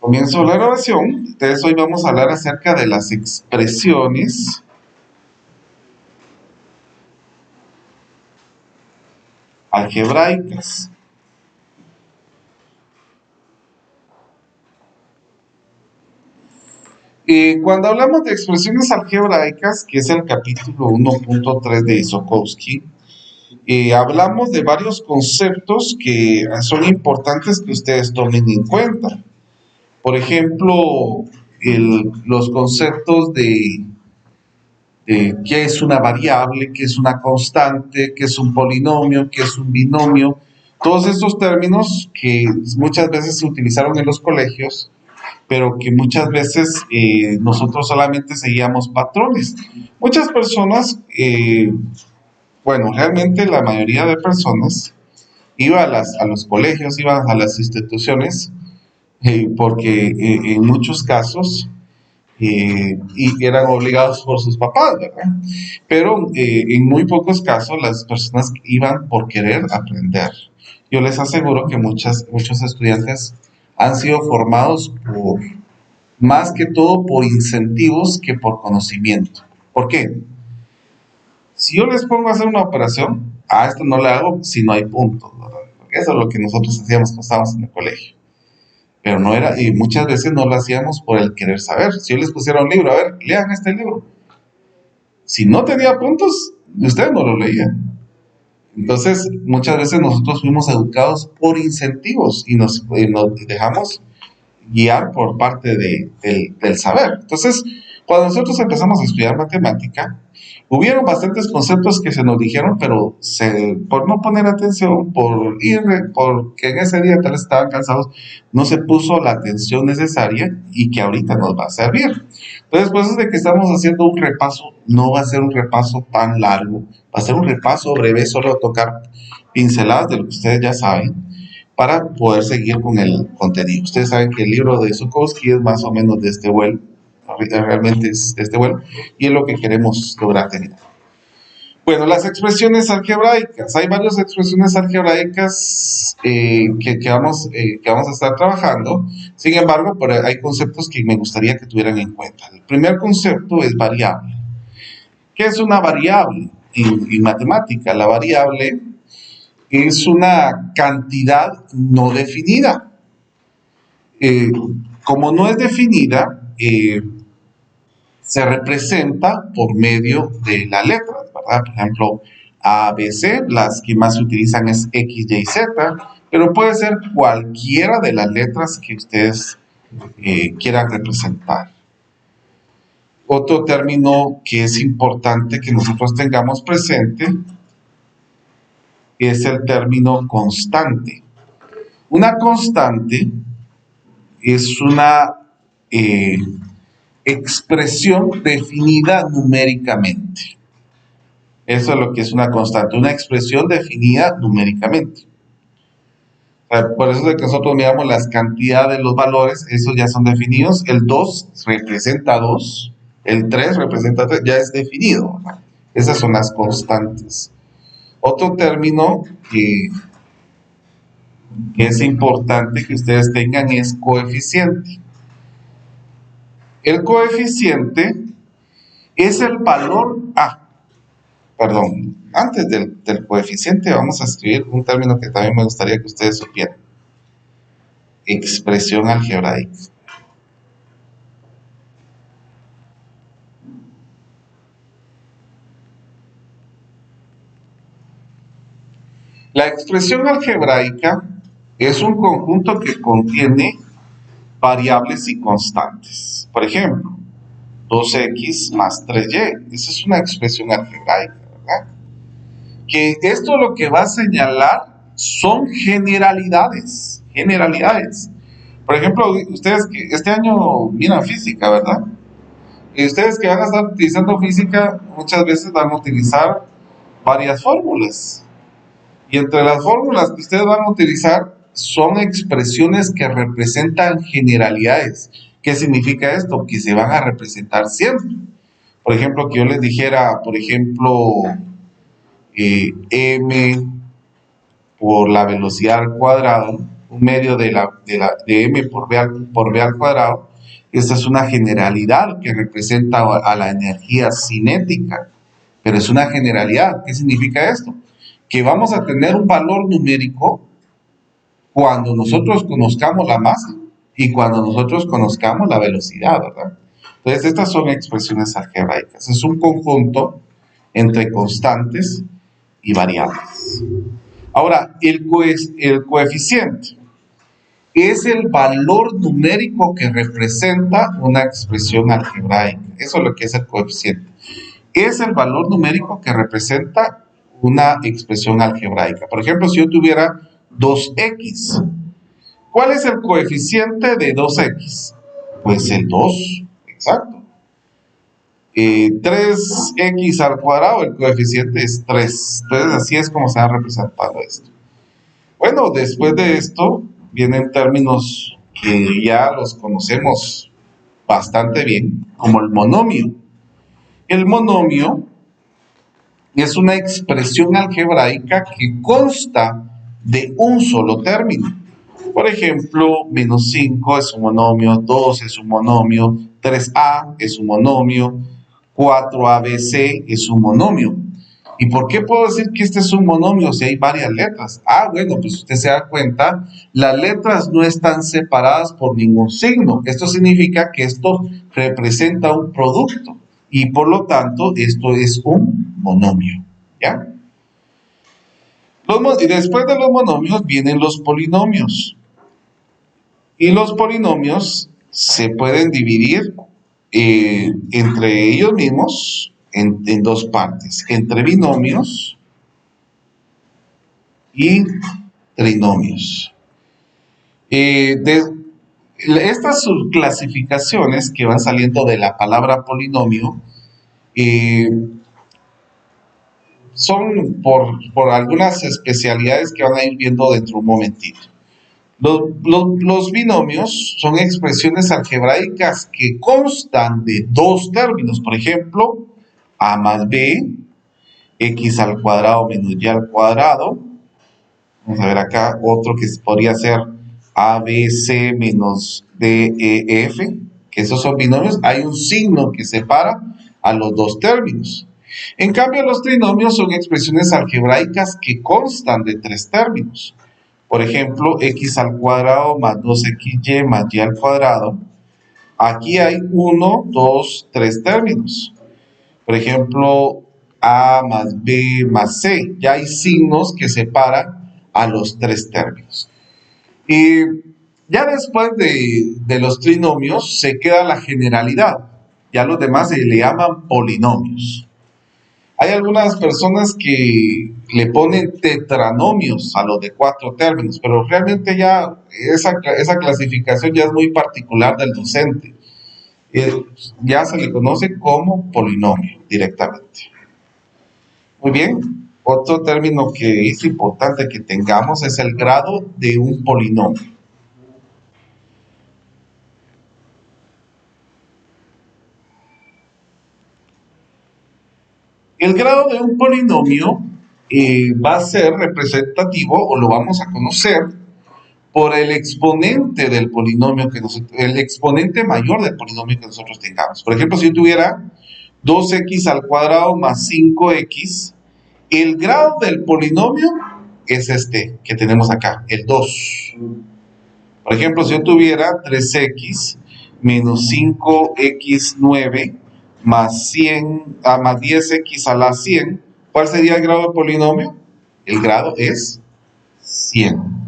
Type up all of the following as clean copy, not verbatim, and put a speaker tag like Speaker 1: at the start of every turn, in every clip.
Speaker 1: Comienzo la grabación. Entonces hoy vamos a hablar acerca de las expresiones algebraicas. Cuando hablamos de expresiones algebraicas, que es el capítulo 1.3 de Isokovsky, hablamos de varios conceptos que son importantes que ustedes tomen en cuenta. Por ejemplo, los conceptos de qué es una variable, qué es una constante, qué es un polinomio, qué es un binomio. Todos estos términos que muchas veces se utilizaron en los colegios, pero que muchas veces nosotros solamente seguíamos patrones. Muchas personas, bueno, realmente la mayoría de personas iba a los colegios, iba a las instituciones, porque en muchos casos y eran obligados por sus papás, ¿verdad? Pero en muy pocos casos las personas iban por querer aprender. Yo les aseguro que muchos estudiantes han sido formados por, más que todo por incentivos que por conocimiento. ¿Por qué? Si yo les pongo a hacer una operación, a esto no le hago si no hay puntos, ¿verdad? Porque eso es lo que nosotros hacíamos cuando estábamos en el colegio. Pero no era, y muchas veces no lo hacíamos por el querer saber. Si yo les pusiera un libro, a ver, lean este libro. Si no tenía puntos, ustedes no lo leían. Entonces, muchas veces nosotros fuimos educados por incentivos y nos dejamos guiar por parte del saber. Entonces, cuando nosotros empezamos a estudiar matemática, hubieron bastantes conceptos que se nos dijeron, pero por no poner atención, porque en ese día tal vez estaban cansados, no se puso la atención necesaria y que ahorita nos va a servir. Entonces, pues es de que estamos haciendo un repaso, no va a ser un repaso tan largo, va a ser un repaso breve, solo tocar pinceladas de lo que ustedes ya saben, para poder seguir con el contenido. Ustedes saben que el libro de Zukovsky es más o menos de este vuelo, realmente es de este vuelo, y es lo que queremos lograr terminar. Bueno, las expresiones algebraicas. Hay varias expresiones algebraicas que vamos a estar trabajando. Sin embargo, hay conceptos que me gustaría que tuvieran en cuenta. El primer concepto es variable. ¿Qué es una variable? En matemática, la variable es una cantidad no definida. Como no es definida, se representa por medio de las letras, ¿verdad? Por ejemplo, A, B, C, las que más se utilizan es X, Y, Z, pero puede ser cualquiera de las letras que ustedes quieran representar. Otro término que es importante que nosotros tengamos presente es el término constante. Una constante es una expresión definida numéricamente. Eso es lo que es una constante, una expresión definida numéricamente. Por eso es que nosotros miramos las cantidades de los valores, esos ya son definidos. El 2 representa 2, el 3 representa 3, ya es definido, ¿verdad? Esas son las constantes. Otro término que es importante que ustedes tengan es coeficiente. El coeficiente es el valor antes del coeficiente vamos a escribir un término que también me gustaría que ustedes supieran. Expresión algebraica. La expresión algebraica es un conjunto que contiene variables y constantes. Por ejemplo, 2x más 3y. Esa es una expresión algebraica, ¿verdad? Que esto lo que va a señalar son generalidades. Generalidades. Por ejemplo, ustedes que este año miran física, ¿verdad? Y ustedes que van a estar utilizando física, muchas veces van a utilizar varias fórmulas. Y entre las fórmulas que ustedes van a utilizar son expresiones que representan generalidades. ¿Qué significa esto? Que se van a representar siempre. Por ejemplo, que yo les dijera, por ejemplo, m por la velocidad al cuadrado, un medio de m por b al cuadrado. Esta es una generalidad que representa a la energía cinética, pero es una generalidad. ¿Qué significa esto? Que vamos a tener un valor numérico cuando nosotros conozcamos la masa y cuando nosotros conozcamos la velocidad, ¿verdad? Entonces, estas son expresiones algebraicas. Es un conjunto entre constantes y variables. Ahora, el coeficiente es el valor numérico que representa una expresión algebraica. Eso es lo que es el coeficiente. Es el valor numérico que representa una expresión algebraica. Por ejemplo, si yo tuviera 2x, ¿cuál es el coeficiente de 2x? Pues el 2, exacto. 3x al cuadrado, el coeficiente es 3. Entonces, así es como se ha representado esto. Bueno, después de esto, vienen términos que ya los conocemos bastante bien, como el monomio. El monomio es una expresión algebraica que consta de un solo término. Por ejemplo, menos 5 es un monomio, 2 es un monomio, 3a es un monomio, 4abc es un monomio. ¿Y por qué puedo decir que este es un monomio si hay varias letras? Bueno, pues usted se da cuenta, las letras no están separadas por ningún signo. Esto significa que esto representa un producto y por lo tanto esto es un monomio, ¿ya? Y después de los monomios vienen los polinomios. Y los polinomios se pueden dividir entre ellos mismos en dos partes, entre binomios y trinomios. Estas subclasificaciones que van saliendo de la palabra polinomio son por algunas especialidades que van a ir viendo dentro de un momentito. Los binomios son expresiones algebraicas que constan de dos términos, por ejemplo, a más b, x al cuadrado menos y al cuadrado. Vamos a ver acá otro que podría ser abc menos def, que esos son binomios. Hay un signo que separa a los dos términos. En cambio, los trinomios son expresiones algebraicas que constan de tres términos. Por ejemplo, x al cuadrado más 2xy más y al cuadrado. Aquí hay 1, 2, 3 términos. Por ejemplo, a más b más c. Ya hay signos que separan a los tres términos. Y ya después de los trinomios se queda la generalidad. Ya los demás se le llaman polinomios. Hay algunas personas que le ponen tetranomios a los de 4 términos, pero realmente ya esa clasificación ya es muy particular del docente. Ya se le conoce como polinomio directamente. Muy bien, otro término que es importante que tengamos es el grado de un polinomio. El grado de un polinomio va a ser representativo, o lo vamos a conocer, por el exponente del polinomio el exponente mayor del polinomio que nosotros tengamos. Por ejemplo, si yo tuviera 2x al cuadrado más 5x, el grado del polinomio es este que tenemos acá, el 2. Por ejemplo, si yo tuviera 3x menos 5x9 más 10x a la 100, ¿cuál sería el grado del polinomio? El grado es 100.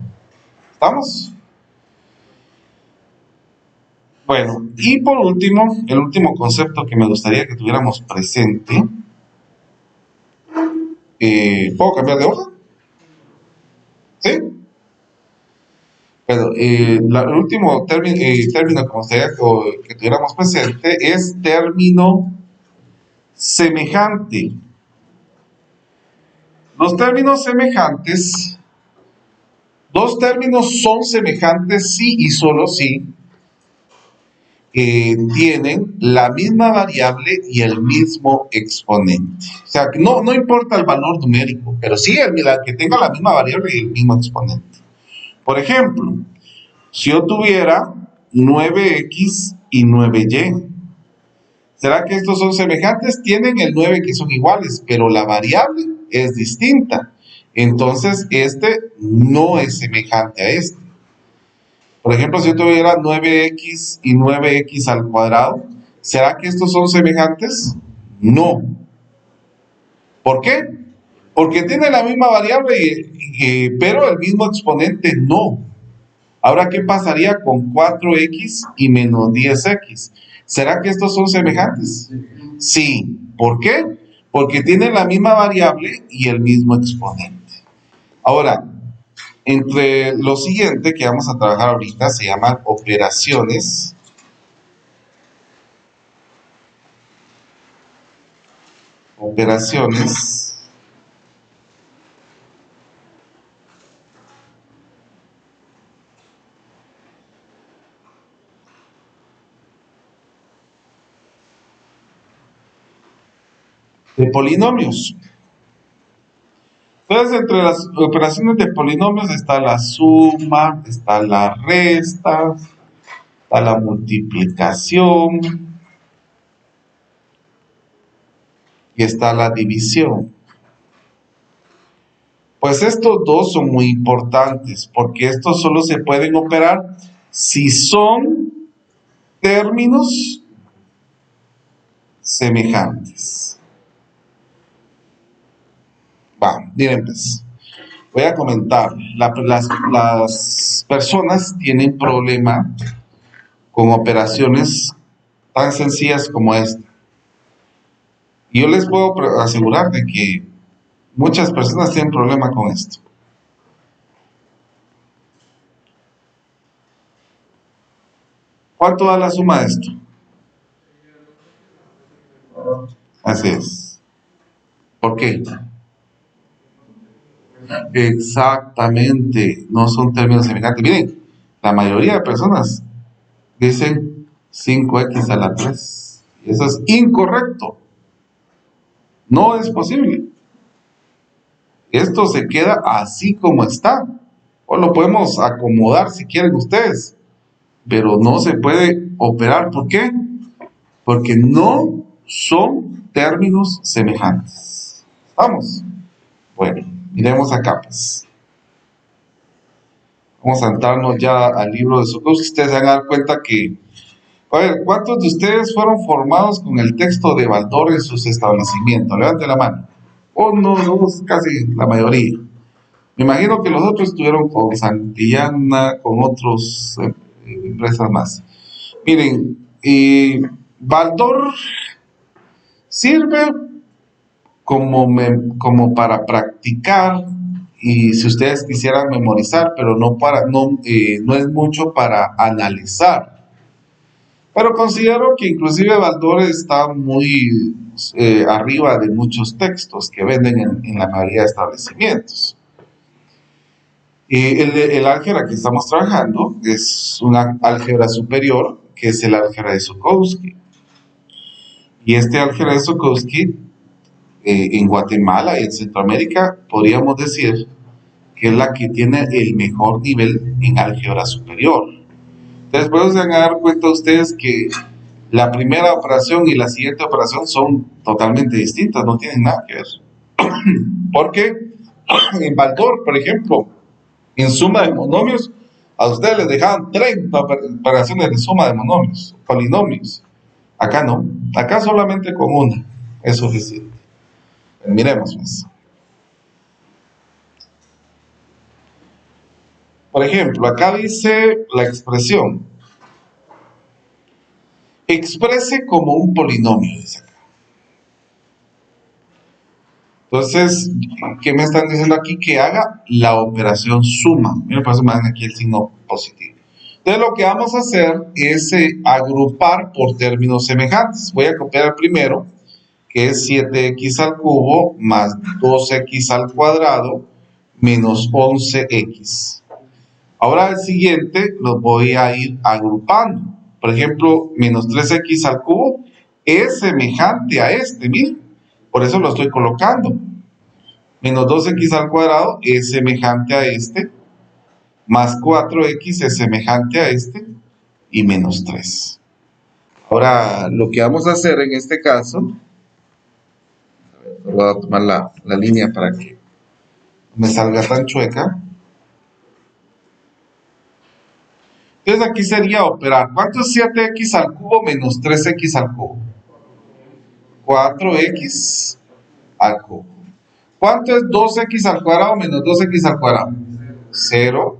Speaker 1: ¿Estamos? Bueno, y por último, el último concepto que me gustaría que tuviéramos presente. ¿Puedo cambiar de hoja? ¿Sí? Bueno, el último término que me gustaría que tuviéramos presente es término semejante. Los términos semejantes, dos términos son semejantes si y solo si tienen la misma variable y el mismo exponente. O sea, no importa el valor numérico, pero sí que tenga la misma variable y el mismo exponente. Por ejemplo, si yo tuviera 9x y 9y, ¿será que estos son semejantes? Tienen el 9 que son iguales, pero la variable es distinta. Entonces, este no es semejante a este. Por ejemplo, si yo tuviera 9x y 9x al cuadrado, ¿será que estos son semejantes? No. ¿Por qué? Porque tiene la misma variable, pero el mismo exponente no. Ahora, ¿qué pasaría con 4x y menos 10x? ¿Será que estos son semejantes? Sí. ¿Por qué? Porque tienen la misma variable y el mismo exponente. Ahora, entre lo siguiente que vamos a trabajar ahorita se llaman operaciones. Operaciones de polinomios. Entonces, entre las operaciones de polinomios está la suma, está la resta, está la multiplicación y está la división. Pues estos dos son muy importantes porque estos solo se pueden operar si son términos semejantes. Miren pues, voy a comentar, las personas tienen problema con operaciones tan sencillas como esta. Y yo les puedo asegurar de que muchas personas tienen problema con esto. ¿Cuánto da la suma de esto? Así es. ¿Por qué? Exactamente, no son términos semejantes. Miren, la mayoría de personas dicen 5x a la 3. Y eso es incorrecto. No es posible. Esto se queda así como está. O lo podemos acomodar si quieren ustedes. Pero no se puede operar. ¿Por qué? Porque no son términos semejantes. ¿Vamos? Bueno, miremos acá pues. Vamos a entrarnos ya al libro de Zukovsky. Ustedes se van a dar cuenta que, a ver, ¿cuántos de ustedes fueron formados con el texto de Baldor en sus establecimientos? Levanten la mano. Uno, dos, casi la mayoría. Me imagino que los otros estuvieron con Santillana, con otras empresas más. Miren, Baldor sirve como para practicar, y si ustedes quisieran memorizar, pero no es mucho para analizar. Pero considero que inclusive Baldor está muy arriba de muchos textos que venden en la mayoría de establecimientos. El álgebra que estamos trabajando es una álgebra superior, que es el álgebra de Zukovsky. Y este álgebra de Zukovsky, en Guatemala y en Centroamérica, podríamos decir que es la que tiene el mejor nivel en álgebra superior. Entonces, pues se van a dar cuenta ustedes que la primera operación y la siguiente operación son totalmente distintas, no tienen nada que ver. Porque en Baldor, por ejemplo, en suma de monomios, a ustedes les dejaban 30 operaciones de suma de monomios, polinomios. Acá no, acá solamente con una es suficiente. Miremos pues. Por ejemplo, acá dice la expresión: exprese como un polinomio, dice acá. Entonces, ¿qué me están diciendo aquí? Que haga la operación suma. Miren, por eso me dan aquí el signo positivo. Entonces, lo que vamos a hacer es agrupar por términos semejantes. Voy a copiar el primero, que es 7x al cubo más 2x al cuadrado menos 11x. Ahora el siguiente lo voy a ir agrupando. Por ejemplo, menos 3x al cubo es semejante a este, miren. Por eso lo estoy colocando. Menos 2x al cuadrado es semejante a este. más 4x es semejante a este y menos 3. Ahora, lo que vamos a hacer en este caso, voy a tomar la línea para que me salga tan chueca. Entonces aquí sería operar. ¿Cuánto es 7x al cubo menos 3x al cubo? 4x al cubo. ¿Cuánto es 2x al cuadrado menos 2x al cuadrado? 0.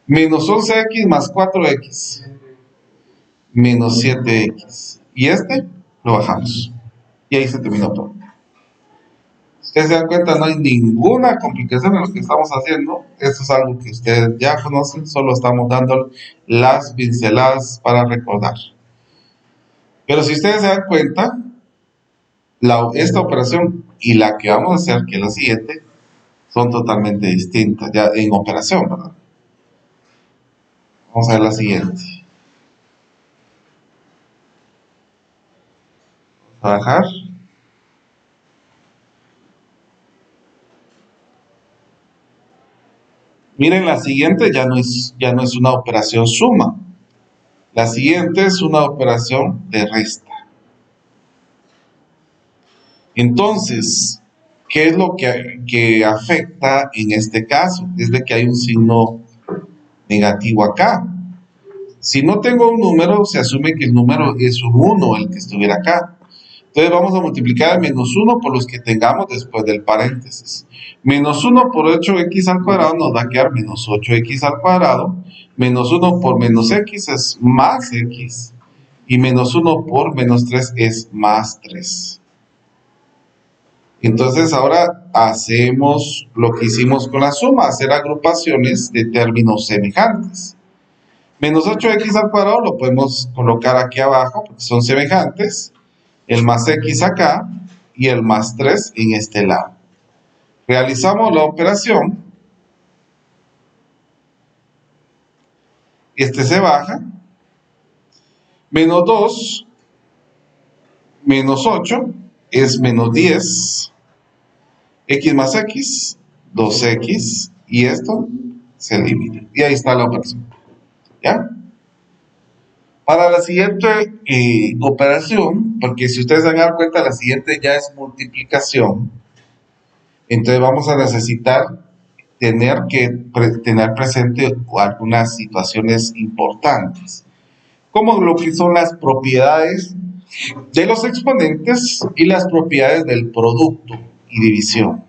Speaker 1: Menos 11x más 4x. Menos 7x. Y este lo bajamos. Y ahí se terminó todo. Ustedes se dan cuenta, no hay ninguna complicación en lo que estamos haciendo. Esto es algo que ustedes ya conocen, solo estamos dando las pinceladas para recordar. Pero si ustedes se dan cuenta, esta operación y la que vamos a hacer, que es la siguiente, son totalmente distintas, ya en operación, ¿verdad? Vamos a ver la siguiente. Vamos a bajar. Miren, la siguiente ya no es una operación suma. La siguiente es una operación de resta. Entonces, ¿qué es lo que afecta en este caso? Es de que hay un signo negativo acá. Si no tengo un número, se asume que el número es un 1, el que estuviera acá. Entonces vamos a multiplicar el menos 1 por los que tengamos después del paréntesis. Menos 1 por 8x al cuadrado nos va a quedar menos 8x al cuadrado. Menos 1 por menos x es más x. Y menos 1 por menos 3 es más 3. Entonces ahora hacemos lo que hicimos con la suma, hacer agrupaciones de términos semejantes. Menos 8x al cuadrado lo podemos colocar aquí abajo porque son semejantes. El más x acá y el más 3 en este lado. Realizamos la operación. Este se baja. Menos 2 menos 8 es menos 10. X más x, 2x. Y esto se elimina. Y ahí está la operación. ¿Ya? Para la siguiente operación, porque si ustedes se van a dar cuenta, la siguiente ya es multiplicación. Entonces vamos a necesitar tener presente algunas situaciones importantes, como lo que son las propiedades de los exponentes y las propiedades del producto y división.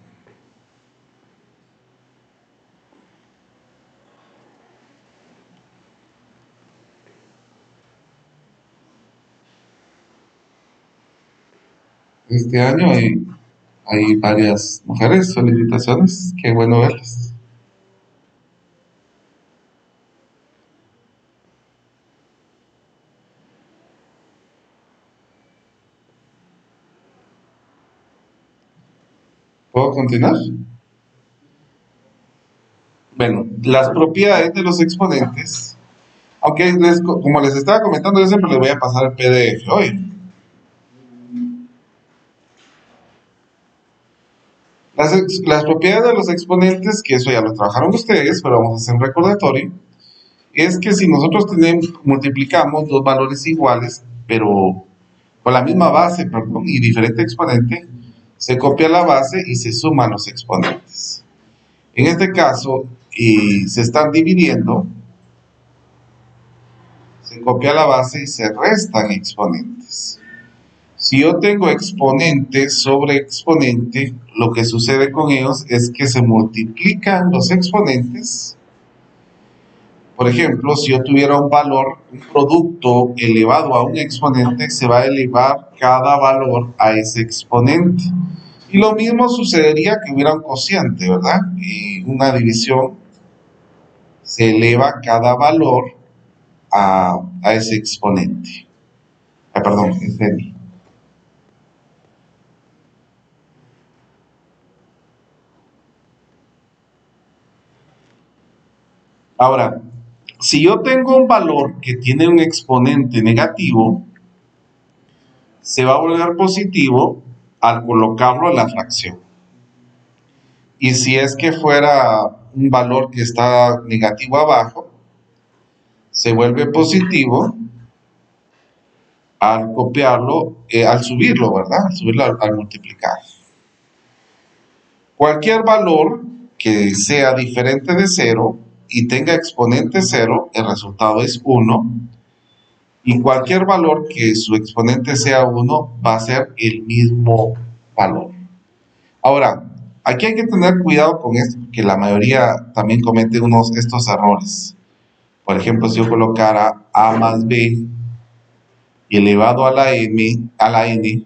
Speaker 1: Este año hay varias mujeres, felicitaciones, qué bueno verlas. ¿Puedo continuar? Bueno, las propiedades de los exponentes, aunque como les estaba comentando, yo siempre les voy a pasar el PDF hoy. Las propiedades de los exponentes, que eso ya lo trabajaron ustedes, pero vamos a hacer un recordatorio, es que si nosotros multiplicamos dos valores iguales, pero con la misma base, perdón, y diferente exponente, se copia la base y se suman los exponentes. En este caso, se están dividiendo, se copia la base y se restan exponentes. Si yo tengo exponente sobre exponente, lo que sucede con ellos es que se multiplican los exponentes. Por ejemplo, si yo tuviera un valor, un producto elevado a un exponente, se va a elevar cada valor a ese exponente. Y lo mismo sucedería que hubiera un cociente, ¿verdad? Y una división, se eleva cada valor a ese exponente. Perdón, es n. Ahora, si yo tengo un valor que tiene un exponente negativo, se va a volver positivo al colocarlo en la fracción. Y si es que fuera un valor que está negativo abajo, se vuelve positivo al copiarlo, al subirlo, ¿verdad? Al subirlo al multiplicar. Cualquier valor que sea diferente de 0 y tenga exponente 0, el resultado es 1. Y cualquier valor que su exponente sea 1 va a ser el mismo valor. Ahora, aquí hay que tener cuidado con esto, porque la mayoría también comete estos errores. Por ejemplo, si yo colocara a más b elevado a la n,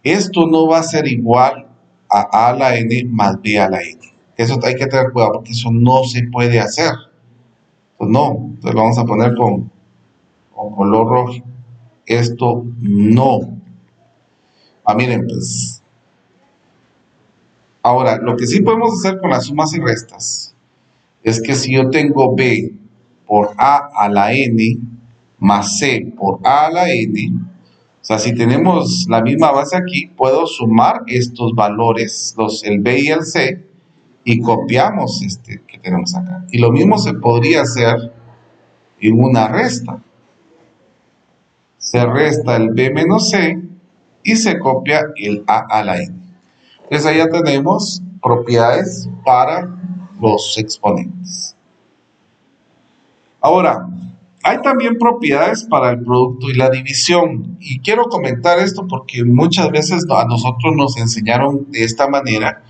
Speaker 1: esto no va a ser igual a la n más b a la n. Eso hay que tener cuidado porque eso no se puede hacer. Pues no, entonces lo vamos a poner con color rojo. Esto no. Miren, pues. Ahora, lo que sí podemos hacer con las sumas y restas es que si yo tengo b por a a la n más c por a la n, o sea, si tenemos la misma base aquí, puedo sumar estos valores, el b y el c, y copiamos este que tenemos acá. Y lo mismo se podría hacer en una resta. Se resta el b menos c y se copia el a a la n. Entonces ahí ya tenemos propiedades para los exponentes. Ahora, hay también propiedades para el producto y la división. Y quiero comentar esto porque muchas veces a nosotros nos enseñaron de esta manera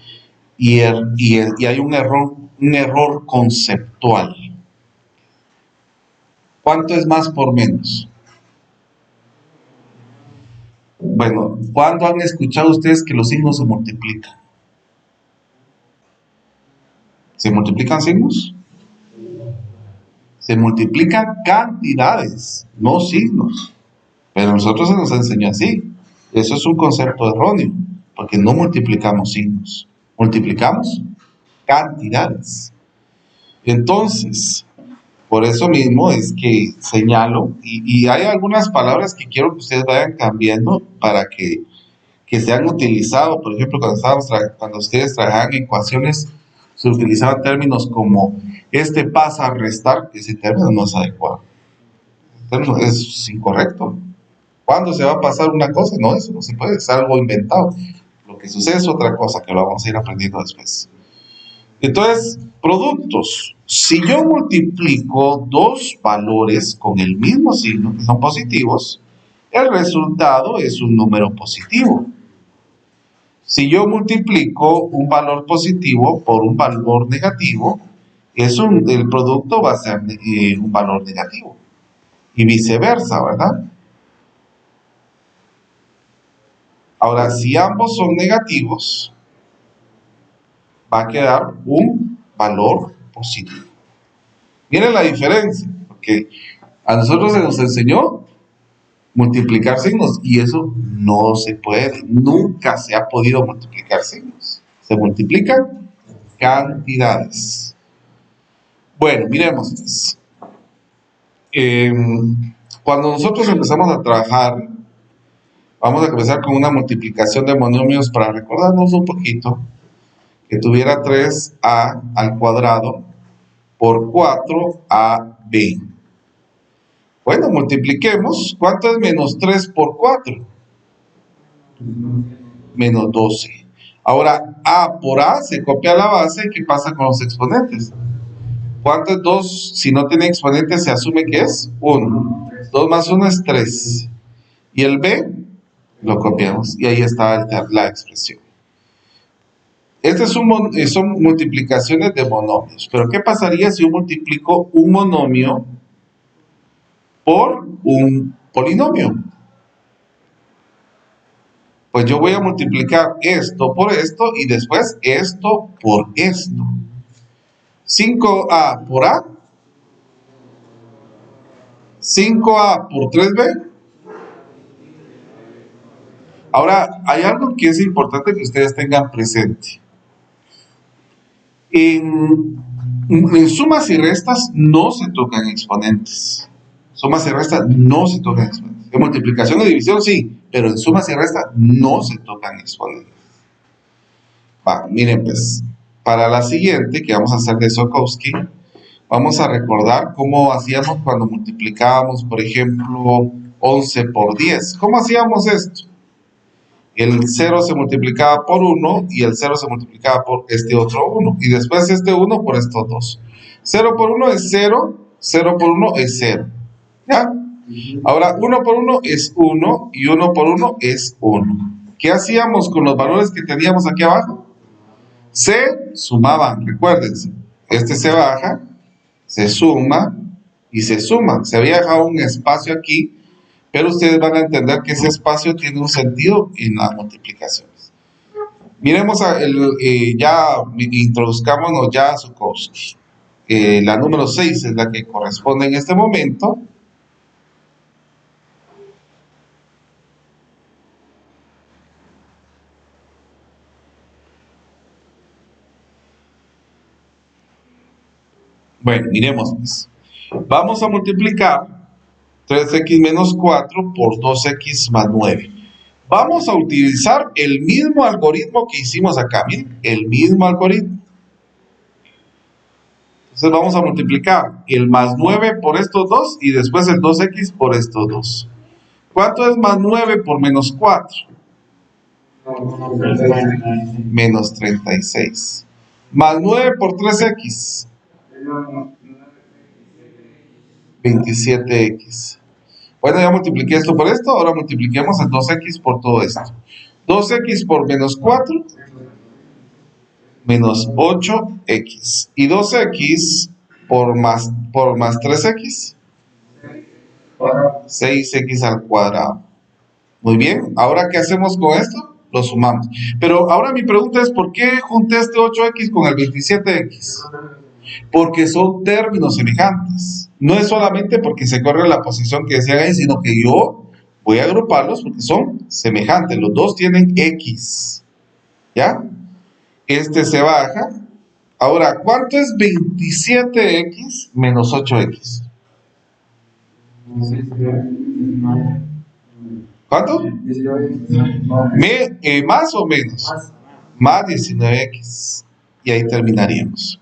Speaker 1: y hay un error conceptual. ¿Cuánto es más por menos? Bueno, ¿cuándo han escuchado ustedes que los signos se multiplican? ¿Se multiplican signos? Se multiplican cantidades, no signos. Pero a nosotros se nos enseñó así. Eso es un concepto erróneo, porque no multiplicamos signos, multiplicamos cantidades. Entonces, por eso mismo es que señalo, y hay algunas palabras que quiero que ustedes vayan cambiando para que se han utilizado. Por ejemplo, cuando ustedes trabajaban ecuaciones, se utilizaban términos como este pasa a restar, que ese término no es adecuado. El término es incorrecto. ¿Cuándo se va a pasar una cosa? No, eso no se puede, es algo inventado. Lo que sucede es otra cosa que lo vamos a ir aprendiendo después. Entonces, productos. Si yo multiplico dos valores con el mismo signo, que son positivos, el resultado es un número positivo. Si yo multiplico un valor positivo por un valor negativo, el producto va a ser un valor negativo. Y viceversa, ¿verdad? Ahora, si ambos son negativos, va a quedar un valor positivo. Miren la diferencia, porque a nosotros se nos enseñó multiplicar signos y eso no se puede, nunca se ha podido multiplicar signos. Se multiplican cantidades. Bueno, miremos. Cuando nosotros empezamos a trabajar, vamos a comenzar con una multiplicación de monomios para recordarnos un poquito, que tuviera 3a al cuadrado por 4ab. Bueno, multipliquemos. ¿Cuánto es menos 3 por 4? Menos 12. Ahora, a por a se copia a la base. ¿Qué pasa con los exponentes? ¿Cuánto es 2? Si no tiene exponentes, se asume que es 1. 2 más 1 es 3. Y el b lo copiamos. Y ahí está la expresión. Estas son multiplicaciones de monomios. Pero ¿qué pasaría si yo multiplico un monomio por un polinomio? Pues yo voy a multiplicar esto por esto y después esto por esto. 5a por a, 5a por 3b. Ahora, hay algo que es importante que ustedes tengan presente. En sumas y restas no se tocan exponentes. Sumas y restas no se tocan exponentes. En multiplicación y división sí, pero en sumas y restas no se tocan exponentes. Miren pues, para la siguiente, que vamos a hacer de Sokowski, vamos a recordar cómo hacíamos cuando multiplicábamos, por ejemplo, 11 por 10. ¿Cómo hacíamos esto? El 0 se multiplicaba por 1 y el 0 se multiplicaba por este otro 1. Y después este 1 por estos dos. 0 por 1 es 0, 0 por 1 es 0. ¿Ya? Ahora, 1 por 1 es 1 y 1 por 1 es 1. ¿Qué hacíamos con los valores que teníamos aquí abajo? Se sumaban, recuérdense. Este se baja, se suma y se suma. Se había dejado un espacio aquí, pero ustedes van a entender que ese espacio tiene un sentido en las multiplicaciones. Miremos, ya introduzcámonos ya a Sokowski. La número 6 es la que corresponde en este momento. Bueno, miremos pues. Vamos a multiplicar 3x menos 4 por 2x más 9. Vamos a utilizar el mismo algoritmo que hicimos acá, miren, el mismo algoritmo. Entonces vamos a multiplicar el más 9 por estos dos y después el 2x por estos dos. ¿Cuánto es más 9 por menos 4? Menos 36. Más 9 por 3x. 27x. Bueno, ya multipliqué esto por esto, ahora multipliquemos el 2x por todo esto. 2x por menos 4, menos 8x. Y 2x por más 3x, 6x al cuadrado. Muy bien, ahora ¿qué hacemos con esto? Lo sumamos. Pero ahora mi pregunta es, ¿por qué junté este 8x con el 27x? Porque son términos semejantes. No es solamente porque se corre la posición que decían ahí, sino que yo voy a agruparlos porque son semejantes. Los dos tienen x. ¿Ya? Este se baja. Ahora, ¿cuánto es 27x menos 8x? ¿Cuánto? ¿Más o menos? Más 19x. Y ahí terminaríamos.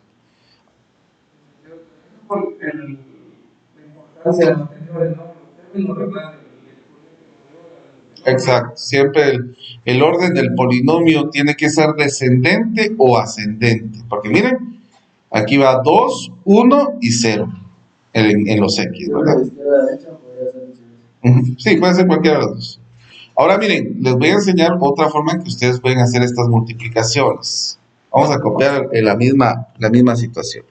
Speaker 1: Exacto, siempre el orden del polinomio tiene que ser descendente o ascendente, porque miren, aquí va 2, 1 y 0 en los X, ¿verdad? Sí, puede ser cualquiera de los dos. Ahora miren, les voy a enseñar otra forma en que ustedes pueden hacer estas multiplicaciones. Vamos a copiar la misma situación.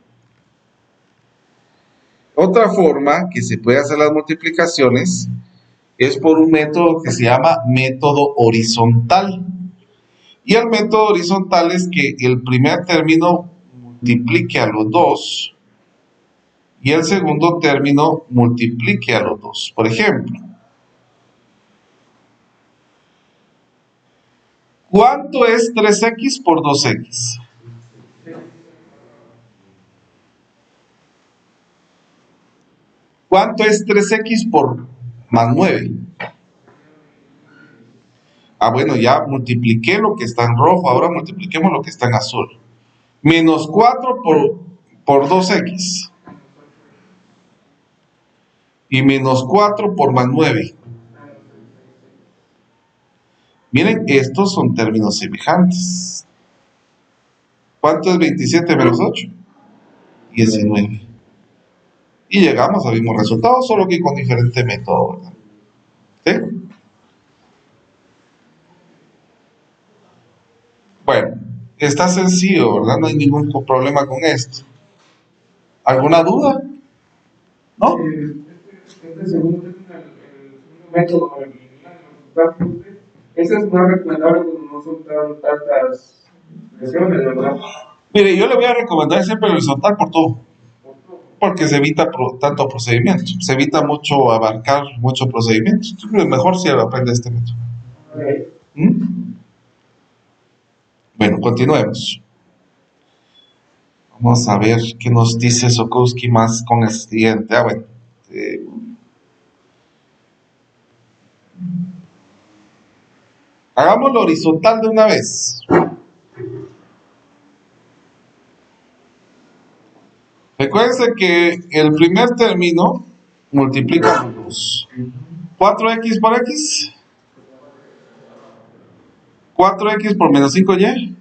Speaker 1: Otra forma que se puede hacer las multiplicaciones es por un método que se llama método horizontal. Y el método horizontal es que el primer término multiplique a los dos y el segundo término multiplique a los dos. Por ejemplo, ¿cuánto es 3x por 2x? ¿Cuánto es 3x por más 9? Ah, bueno, ya multipliqué lo que está en rojo, ahora multipliquemos lo que está en azul. Menos 4 por 2x. Y menos 4 por más 9. Miren, estos son términos semejantes. ¿Cuánto es 27 menos 8? 19. Y llegamos al mismo resultado, solo que con diferente método, ¿verdad? ¿Sí? Bueno, está sencillo, ¿verdad? No hay ningún problema con esto. ¿Alguna duda? ¿No?
Speaker 2: Este segundo método, ese es más recomendable cuando no son tantas lesiones, ¿verdad?
Speaker 1: Mire, yo le voy a recomendar siempre el horizontal por todo. Porque se evita tanto procedimiento. Se evita mucho abarcar mucho procedimiento. Es mejor si aprende este método. ¿Mm? Bueno, continuemos. Vamos a ver qué nos dice Sokowski más con el siguiente. Ah, bueno. Hagámoslo horizontal de una vez. Recuérdense que el primer término multiplica por 2. 4x por x. 4x por menos 5y.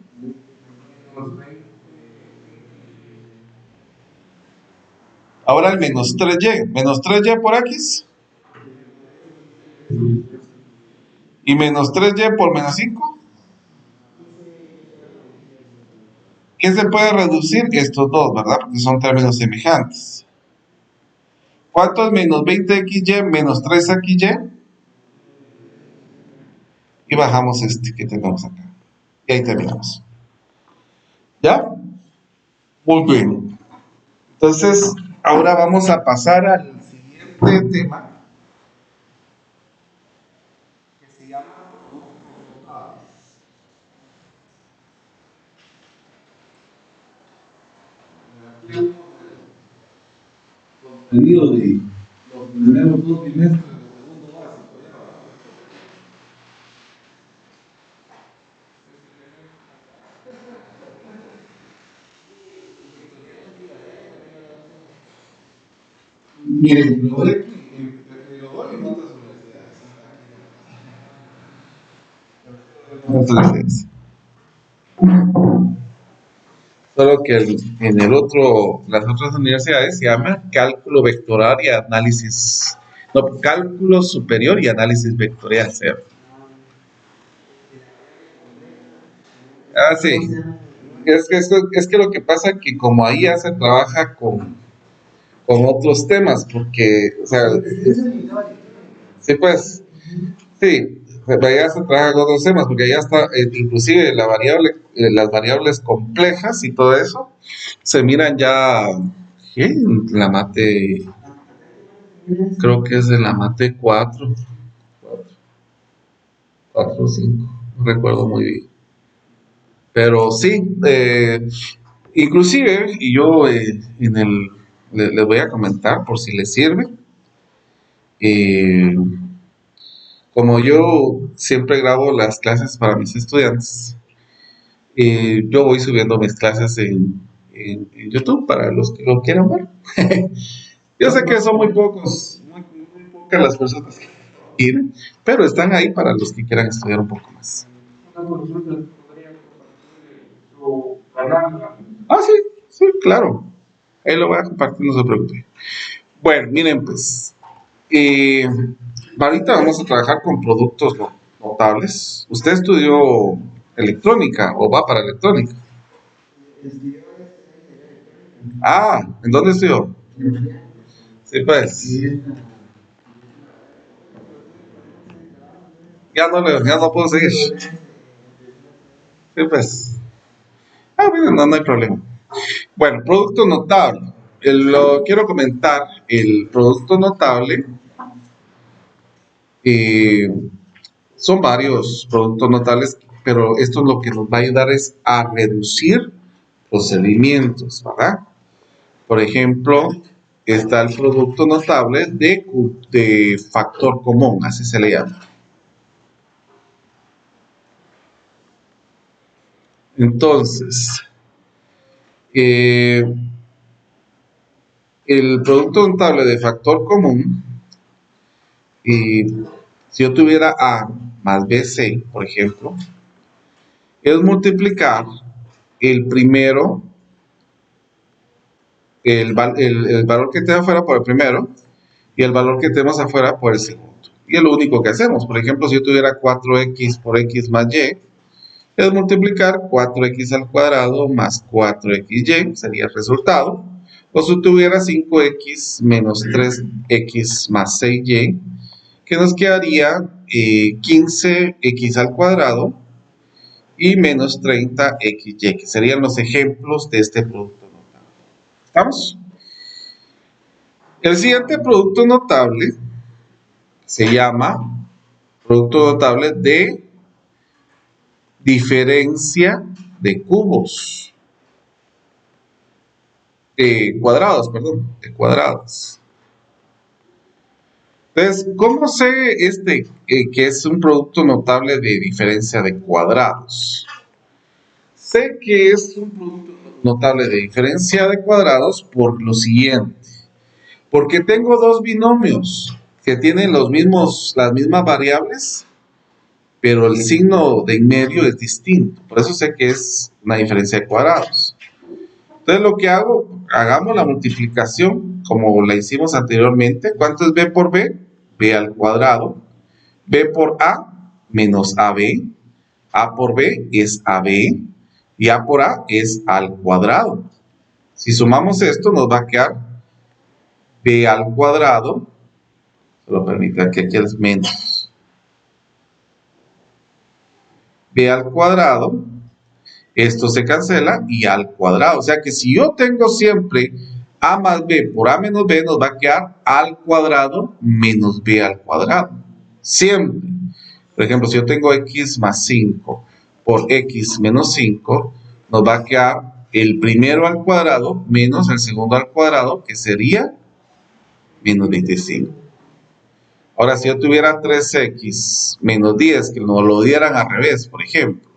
Speaker 1: Ahora el menos 3y. Menos 3y por x. Y menos 3y por menos 5. ¿Qué se puede reducir? Estos dos, ¿verdad? Porque son términos semejantes. ¿Cuánto es menos 20xy menos 3xy? Y bajamos este que tenemos acá. Y ahí terminamos. ¿Ya? Muy bien. Entonces, ahora vamos a pasar al siguiente tema. Que se llama contenido de los primeros 2 trimestres del segundo básico. Miren, lo doy notas universidades. Solo que en el otro, las otras universidades se llama cálculo vectorial y análisis, no, cálculo superior y análisis vectorial, ¿cierto? Ah, sí. Es que lo que pasa es que como ahí ya se trabaja con otros temas, porque, o sea, sí, pues, sí, allá se trabaja con otros temas, porque allá está, inclusive la variable, las variables complejas y todo eso, se miran ya, ¿qué? En la mate, creo que es de la mate 4 o 5, no recuerdo muy bien. Pero sí, inclusive, y yo les voy a comentar por si les sirve, eh, como yo siempre grabo las clases para mis estudiantes, yo voy subiendo mis clases en YouTube para los que lo quieran ver. Yo sé que son muy pocos, muy pocas las personas que quieren, pero están ahí para los que quieran estudiar un poco más.
Speaker 2: Una consulta, ¿podría compartir su canal?
Speaker 1: Ah, sí, sí, claro. Ahí lo voy a compartir, no se preocupe. Bueno, miren, pues, eh, ahorita vamos a trabajar con productos notables. ¿Usted estudió electrónica o va para electrónica? Ah, ¿en dónde estudió? Sí, pues, ya no puedo seguir. Sí, pues. Ah, bueno, no, no hay problema. Bueno, producto notable. Lo quiero comentar. El producto notable, eh, son varios productos notables, pero esto lo que nos va a ayudar es a reducir procedimientos, ¿verdad? Por ejemplo, está el producto notable de factor común, así se le llama. Entonces, eh, el producto notable de factor común, si yo tuviera A más BC, por ejemplo, es multiplicar el primero, el valor que tengo afuera por el primero y el valor que tenemos afuera por el segundo. Y es lo único que hacemos. Por ejemplo, si yo tuviera 4x por x más y, es multiplicar 4x al cuadrado más 4xy, sería el resultado. O si tuviera 5x menos 3x más 6y, que nos quedaría 15x al cuadrado y menos 30xy, que serían los ejemplos de este producto notable. ¿Estamos? El siguiente producto notable se llama producto notable de diferencia de cubos, de cuadrados, perdón, de cuadrados. Entonces, ¿cómo sé que es un producto notable de diferencia de cuadrados? Sé que es un producto notable de diferencia de cuadrados por lo siguiente. Porque tengo dos binomios que tienen las mismas variables, pero el signo de en medio es distinto. Por eso sé que es una diferencia de cuadrados. Entonces lo que hago, hagamos la multiplicación como la hicimos anteriormente. ¿Cuánto es b por b? B al cuadrado. B por a menos ab. A por b es ab. Y a por a es al cuadrado. Si sumamos esto nos va a quedar b al cuadrado. Solo permita que aquí es menos. B al cuadrado. Esto se cancela y al cuadrado. O sea que si yo tengo siempre a más b por a menos b, nos va a quedar al cuadrado menos b al cuadrado. Siempre. Por ejemplo, si yo tengo x más 5 por x menos 5, nos va a quedar el primero al cuadrado menos el segundo al cuadrado, que sería menos 25. Ahora, si yo tuviera 3x menos 10, que nos lo dieran al revés, por ejemplo,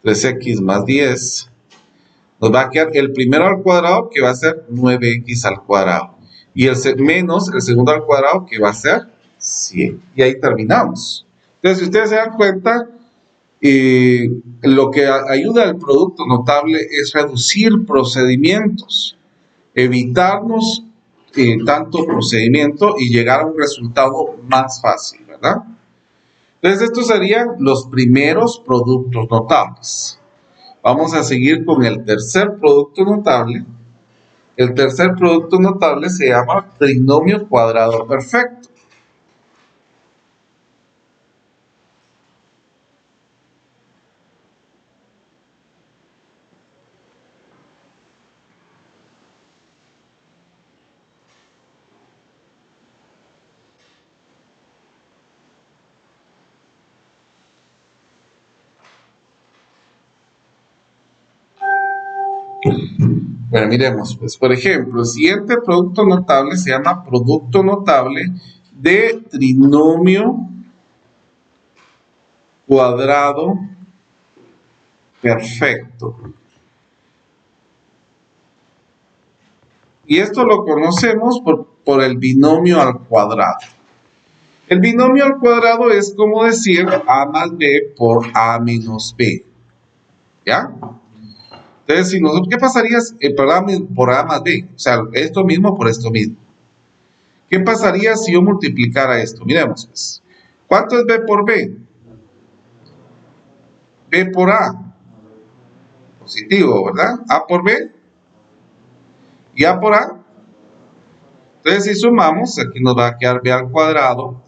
Speaker 1: 3x más 10, nos va a quedar el primero al cuadrado, que va a ser 9x al cuadrado. Y menos el segundo al cuadrado, que va a ser 100. Y ahí terminamos. Entonces, si ustedes se dan cuenta, lo que ayuda al producto notable es reducir procedimientos, evitarnos tanto procedimiento y llegar a un resultado más fácil, ¿verdad? Entonces, estos serían los primeros productos notables. Vamos a seguir con el tercer producto notable. El tercer producto notable se llama trinomio cuadrado perfecto. Bueno, miremos, pues, por ejemplo, el siguiente producto notable se llama producto notable de trinomio cuadrado perfecto. Y esto lo conocemos por el binomio al cuadrado. El binomio al cuadrado es como decir a más b por a menos b. ¿Ya? Entonces, si nosotros, ¿qué pasaría por a más b? O sea, esto mismo por esto mismo. ¿Qué pasaría si yo multiplicara esto? Miremos, pues. ¿Cuánto es b por b? B por a. Positivo, ¿verdad? A por b. Y a por a. Entonces, si sumamos, aquí nos va a quedar b al cuadrado.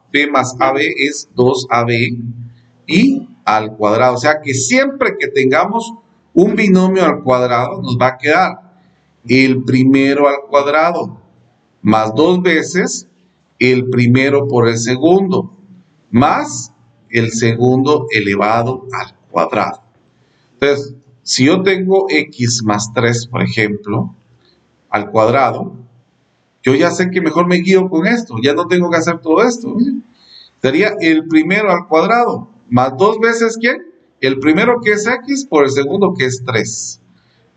Speaker 1: B más ab es 2ab. Y al cuadrado. O sea que siempre que tengamos un binomio al cuadrado, nos va a quedar el primero al cuadrado más 2 veces el primero por el segundo más el segundo elevado al cuadrado. Entonces, si yo tengo x más 3, por ejemplo, al cuadrado, yo ya sé que mejor me guío con esto, ya no tengo que hacer todo esto. Sería el primero al cuadrado, más 2 veces, ¿quién? El primero que es x por el segundo que es 3,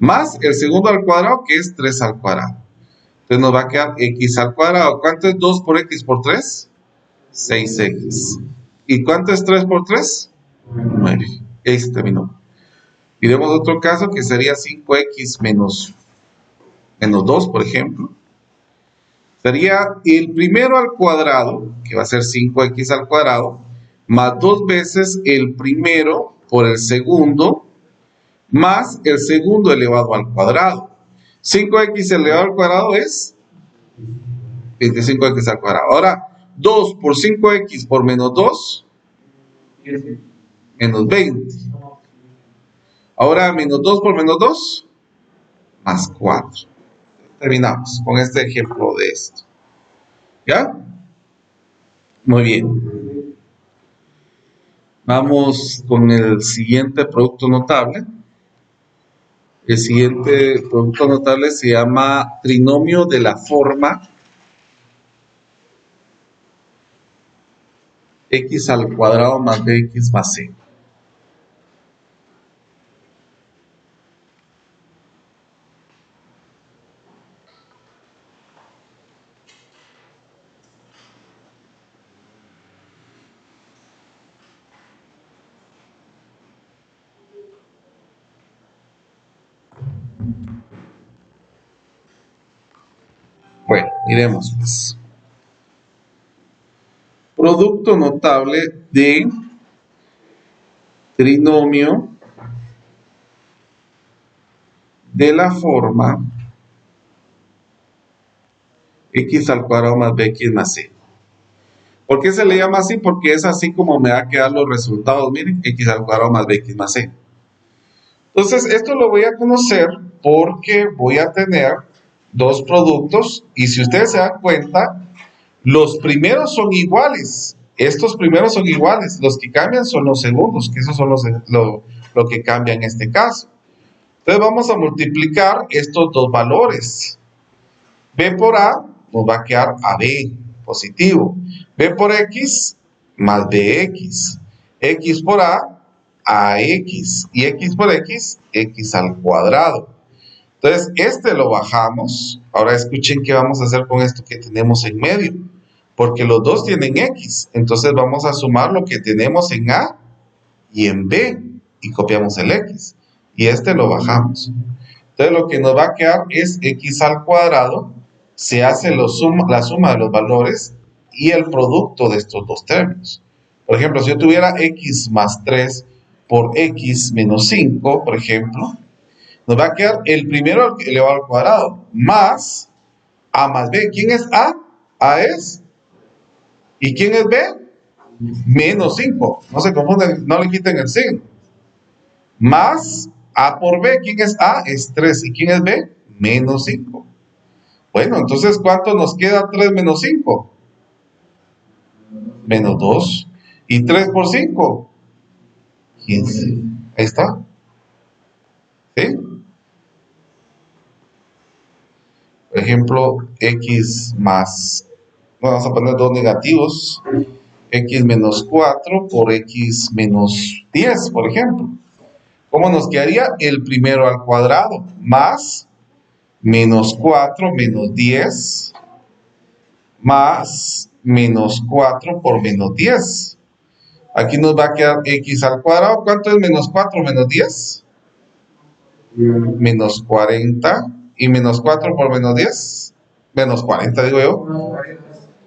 Speaker 1: más el segundo al cuadrado que es 3 al cuadrado. Entonces nos va a quedar x al cuadrado. ¿Cuánto es 2 por x por 3? 6x. ¿Y cuánto es 3 por 3? 9. Ahí se terminó. Miremos otro caso que sería 5x menos 2, por ejemplo. Sería el primero al cuadrado, que va a ser 5x al cuadrado, más 2 veces el primero por el segundo, más el segundo elevado al cuadrado. 5x elevado al cuadrado es 25x al cuadrado. Ahora, 2 por 5x por menos 2, menos 20. Ahora, menos 2 por menos 2, más 4. Terminamos con este ejemplo de esto. ¿Ya? Muy bien. Vamos con el siguiente producto notable. El siguiente producto notable se llama trinomio de la forma x al cuadrado más bx más c. Miremos pues. Producto notable de trinomio de la forma x al cuadrado más bx más c. ¿Por qué se le llama así? Porque es así como me va a quedar los resultados. Miren, x al cuadrado más bx más c. Entonces, esto lo voy a conocer porque voy a tener dos productos y si ustedes se dan cuenta, los primeros son iguales. Estos primeros son iguales. Los que cambian son los segundos, que esos son lo que cambia en este caso. Entonces, vamos a multiplicar estos dos valores. B por A nos va a quedar AB, positivo. B por X más BX. X por A, AX. Y X por X, X al cuadrado. Entonces, este lo bajamos. Ahora escuchen qué vamos a hacer con esto que tenemos en medio. Porque los dos tienen X. Entonces, vamos a sumar lo que tenemos en A y en B. Y copiamos el X. Y este lo bajamos. Entonces, lo que nos va a quedar es X al cuadrado. Se hace la suma de los valores y el producto de estos dos términos. Por ejemplo, si yo tuviera x más 3 por x menos 5, por ejemplo, nos va a quedar el primero elevado al cuadrado, más a más b. ¿Quién es a? A es. ¿Y quién es b? Menos 5. No se confunden, no le quiten el signo. Más a por b. ¿Quién es a? Es 3. ¿Y quién es b? Menos 5. Bueno, entonces, ¿cuánto nos queda 3 menos 5? Menos 2. ¿Y 3 por 5? 15. Ahí está. ¿Sí? Por ejemplo, x más, bueno, vamos a poner dos negativos, x menos 4 por x menos 10, por ejemplo. ¿Cómo nos quedaría? El primero al cuadrado, más menos 4 menos 10 más menos 4 por menos 10. Aquí nos va a quedar x al cuadrado. ¿Cuánto es menos 4 menos 10? Menos 40. ¿Y menos 4 por menos 10? Menos 40, digo yo.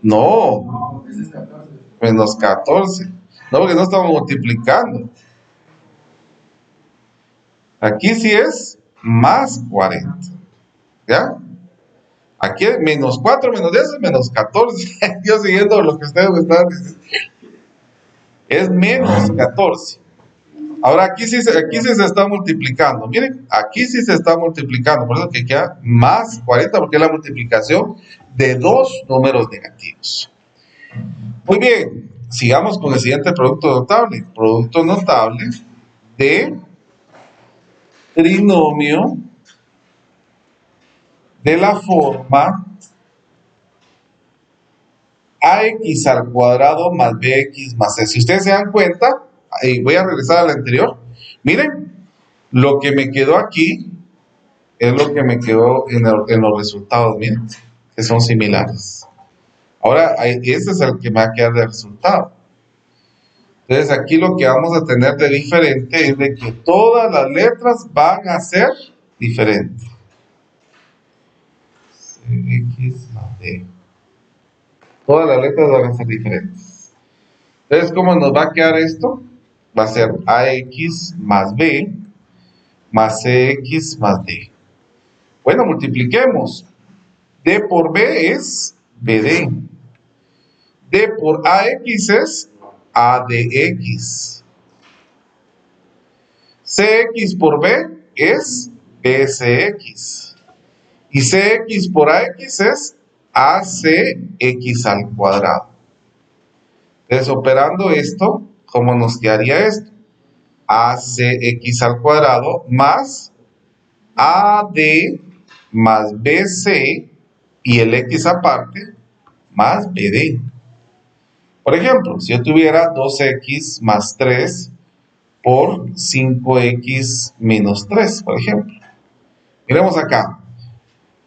Speaker 1: No. Menos 14. No, porque no estamos multiplicando. Aquí sí es más 40. ¿Ya? Aquí es menos 4 menos 10 es menos 14. Yo siguiendo lo que ustedes me están diciendo. Es menos 14. Ahora aquí sí se está multiplicando. Miren, aquí sí se está multiplicando. Por eso que queda más 40 porque es la multiplicación de dos números negativos. Muy bien, sigamos con el siguiente producto notable. Producto notable de trinomio de la forma ax al cuadrado más bx más c. Si ustedes se dan cuenta, voy a regresar al anterior. Miren, lo que me quedó aquí es lo que me quedó en los resultados, miren, que son similares. Ahora, ese es el que me va a quedar de resultado. Entonces, aquí lo que vamos a tener de diferente es de que todas las letras van a ser diferentes. X más D. Todas las letras van a ser diferentes. Entonces, ¿cómo nos va a quedar esto? Va a ser AX más B más CX más D. Bueno, multipliquemos. D por B es BD. D por AX es ADX. CX por B es BCX. Y CX por AX es ACX al cuadrado. Entonces, operando esto, ¿cómo nos quedaría esto? ACX al cuadrado más AD más BC y el X aparte más BD. Por ejemplo, si yo tuviera 2X más 3 por 5X menos 3, por ejemplo. Miremos acá.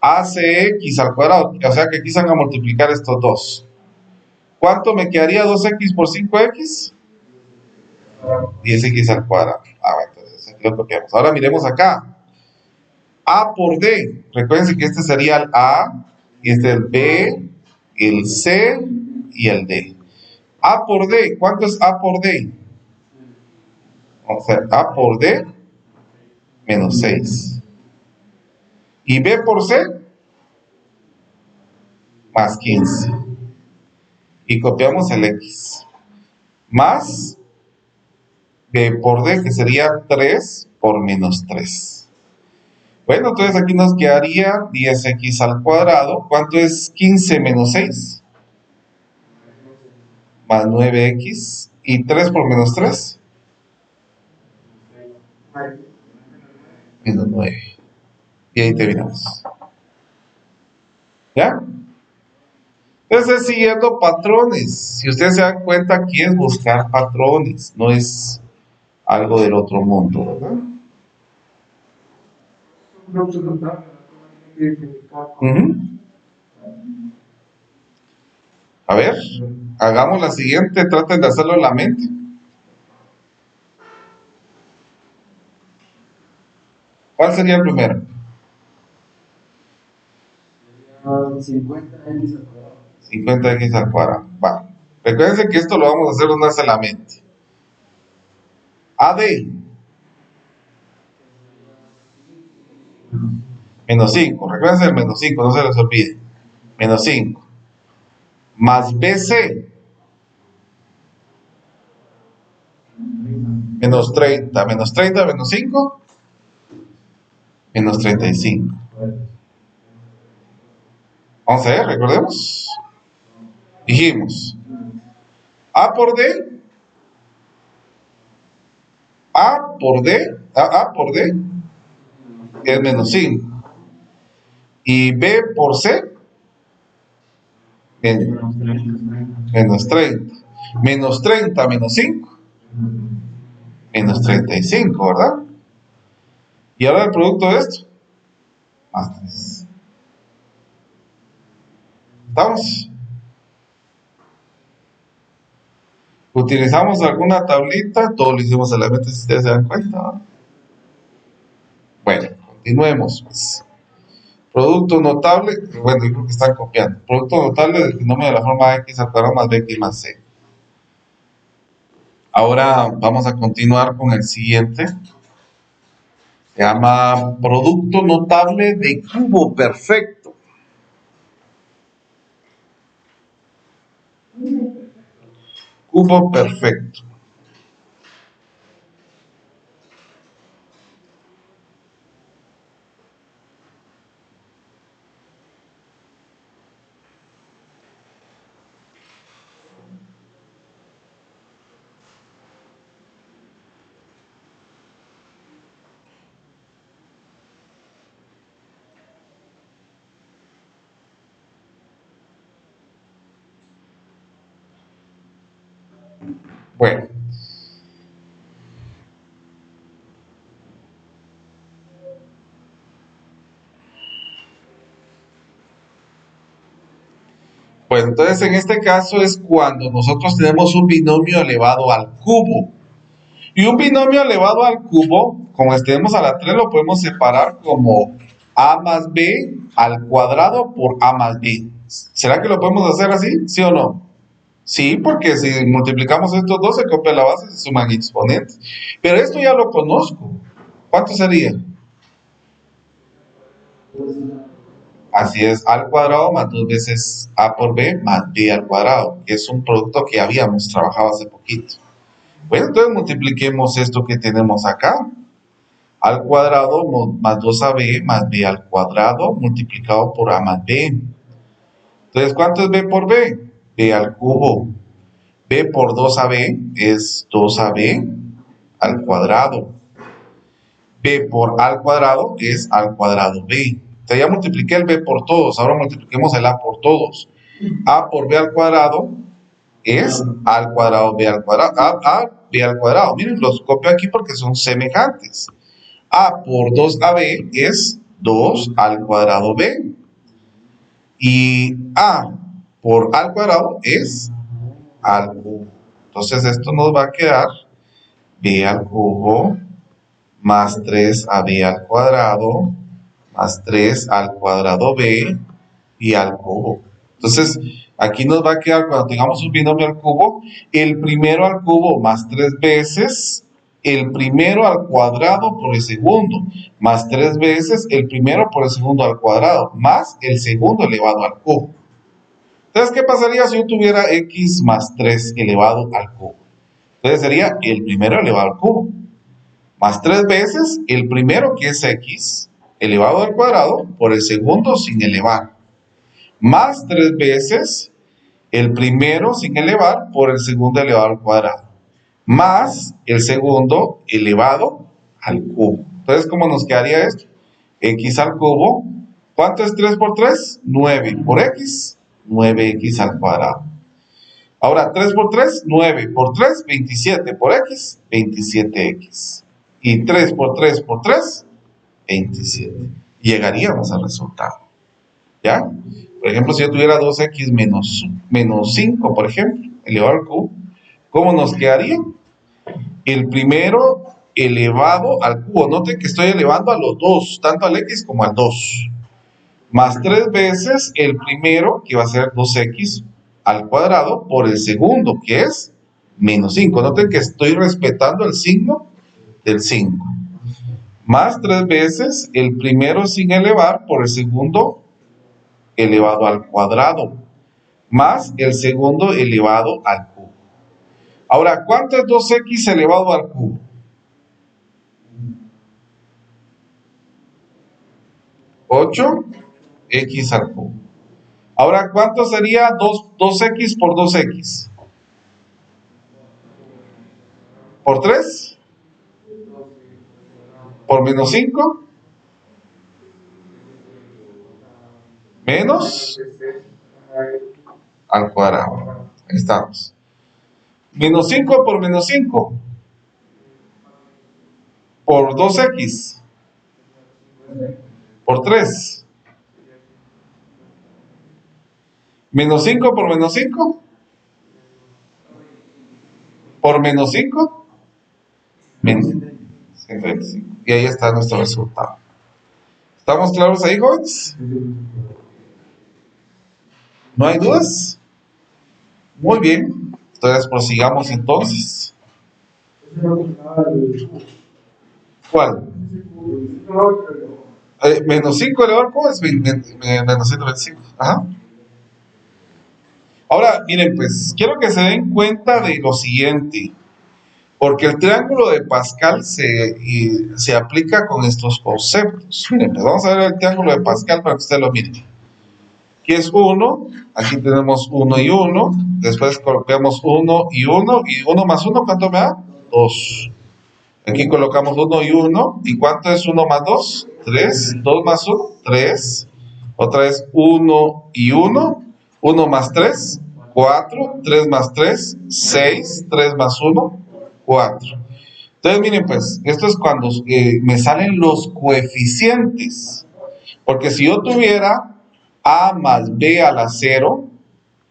Speaker 1: ACX al cuadrado, o sea que aquí se van a multiplicar estos dos. ¿Cuánto me quedaría 2X por 5X? 10X al cuadrado. Entonces aquí lo copiamos. Ahora miremos acá. A por D. Recuerden que este sería el A Y este es el B, el C y el D. A por D, ¿cuánto es A por D? O sea, A por D, menos 6. Y B por C, más 15. Y copiamos el X. Más B por D, que sería 3 por menos 3. Bueno, entonces aquí nos quedaría 10x al cuadrado. ¿Cuánto es 15 menos 6? Más 9x. ¿Y 3 por menos 3? Menos 9. Y ahí terminamos. ¿Ya? Entonces, siguiendo patrones. Si ustedes se dan cuenta, aquí es buscar patrones. No es algo del otro mundo, ¿verdad? Uh-huh. A ver, hagamos la siguiente. Traten de hacerlo en la mente. ¿Cuál sería el primero?
Speaker 3: 50x al cuadrado.
Speaker 1: 50x al cuadrado. Va. Recuerden que esto lo vamos a hacer una vez en la mente. AD. Menos 5. Recuerden el menos 5, no se les olvide. Menos 5. Más BC. Menos 30. Menos 30 menos 5. Menos 35. Vamos a ver, recordemos. Dijimos. A por D. A por D. A por D. Es menos 5. Y B por C. Menos 30. Menos 30 menos 5. Menos 35, ¿verdad? Y ahora el producto de esto. Más 3. ¿Estamos? ¿Utilizamos alguna tablita? Todo lo hicimos en la mente, si ustedes se dan cuenta, ¿no? Bueno, continuemos, pues. Producto notable, bueno, yo creo que están copiando. Producto notable del binomio de la forma x al cuadrado más bx más c. Ahora vamos a continuar con el siguiente. Se llama producto notable de cubo perfecto. Cubo perfecto. Bueno. Pues entonces en este caso es cuando nosotros tenemos un binomio elevado al cubo. Y un binomio elevado al cubo, como estemos a la 3, lo podemos separar como a más b al cuadrado por a más b. ¿Será que lo podemos hacer así? ¿Sí o no? Sí, porque si multiplicamos estos dos, se copia la base y se suman exponentes. Pero esto ya lo conozco. ¿Cuánto sería? Así es, al cuadrado más 2 veces a por b más b al cuadrado, que es un producto que habíamos trabajado hace poquito. Bueno, entonces multipliquemos esto que tenemos acá. Al cuadrado más 2ab más b al cuadrado multiplicado por a más b. Entonces, ¿cuánto es b por b? B al cubo. B por 2ab es 2ab al cuadrado. B por al cuadrado es al cuadrado b. Entonces ya multipliqué el b por todos, ahora multipliquemos el a por todos. A por b al cuadrado es al cuadrado b al cuadrado. A b al cuadrado. Miren, los copio aquí porque son semejantes. A por 2ab es 2 al cuadrado b. Y a por al cuadrado es al cubo. Entonces esto nos va a quedar b al cubo más 3ab al cuadrado más 3 al cuadrado b pi al cubo. Entonces, aquí nos va a quedar, cuando tengamos un binomio al cubo, el primero al cubo más 3 veces el primero al cuadrado por el segundo, más 3 veces el primero por el segundo al cuadrado, más el segundo elevado al cubo. Entonces, ¿qué pasaría si yo tuviera x más 3 elevado al cubo? Entonces sería el primero elevado al cubo, más 3 veces el primero, que es x, elevado al cuadrado, por el segundo sin elevar, más 3 veces el primero sin elevar por el segundo elevado al cuadrado, más el segundo elevado al cubo. Entonces, ¿cómo nos quedaría esto? X al cubo, ¿cuánto es 3 por 3? 9 por x, 9x al cuadrado. Ahora, 3 por 3, 9 por 3, 27 por x, 27x. Y 3 por 3 por 3, 27. Llegaríamos al resultado. ¿Ya? Por ejemplo, si yo tuviera 2x menos 5, por ejemplo, elevado al cubo, ¿cómo nos quedaría? El primero elevado al cubo. Noten que estoy elevando a los dos, tanto al x como al 2. Más 3 veces el primero, que va a ser 2x al cuadrado, por el segundo, que es menos 5. Noten que estoy respetando el signo del 5. Más 3 veces el primero sin elevar por el segundo elevado al cuadrado, más el segundo elevado al cubo. Ahora, ¿cuánto es 2x elevado al cubo? 8x al cubo. Ahora, ¿cuánto sería 2x por 2x? ¿Por 3? ¿Por menos 5? Menos al cuadrado. Ahí estamos. Menos 5 por menos 5. Por 2x. Por 3. Menos 5 por menos 5. Por menos 5. Menos 125. Y ahí está nuestro resultado. ¿Estamos claros ahí, jóvenes? ¿No hay dudas? Muy bien. Entonces prosigamos entonces. ¿Cuál? Menos 5 elevado al cubo es menos 125. Ajá. Ahora, miren, pues, quiero que se den cuenta de lo siguiente. Porque el triángulo de Pascal se aplica con estos conceptos. Miren, pues vamos a ver el triángulo de Pascal para que ustedes lo miren. Aquí es 1, aquí tenemos 1 y 1, después colocamos 1 y 1, y 1 más 1, ¿cuánto me da? 2. Aquí colocamos 1 y 1, ¿y cuánto es 1 más 2? 3, 2 más 1, 3. Otra vez 1 y 1, 1 más 3, 4, 3 más 3, 6, 3 más 1, 4. Entonces, miren, pues, esto es cuando me salen los coeficientes. Porque si yo tuviera a más b a la 0,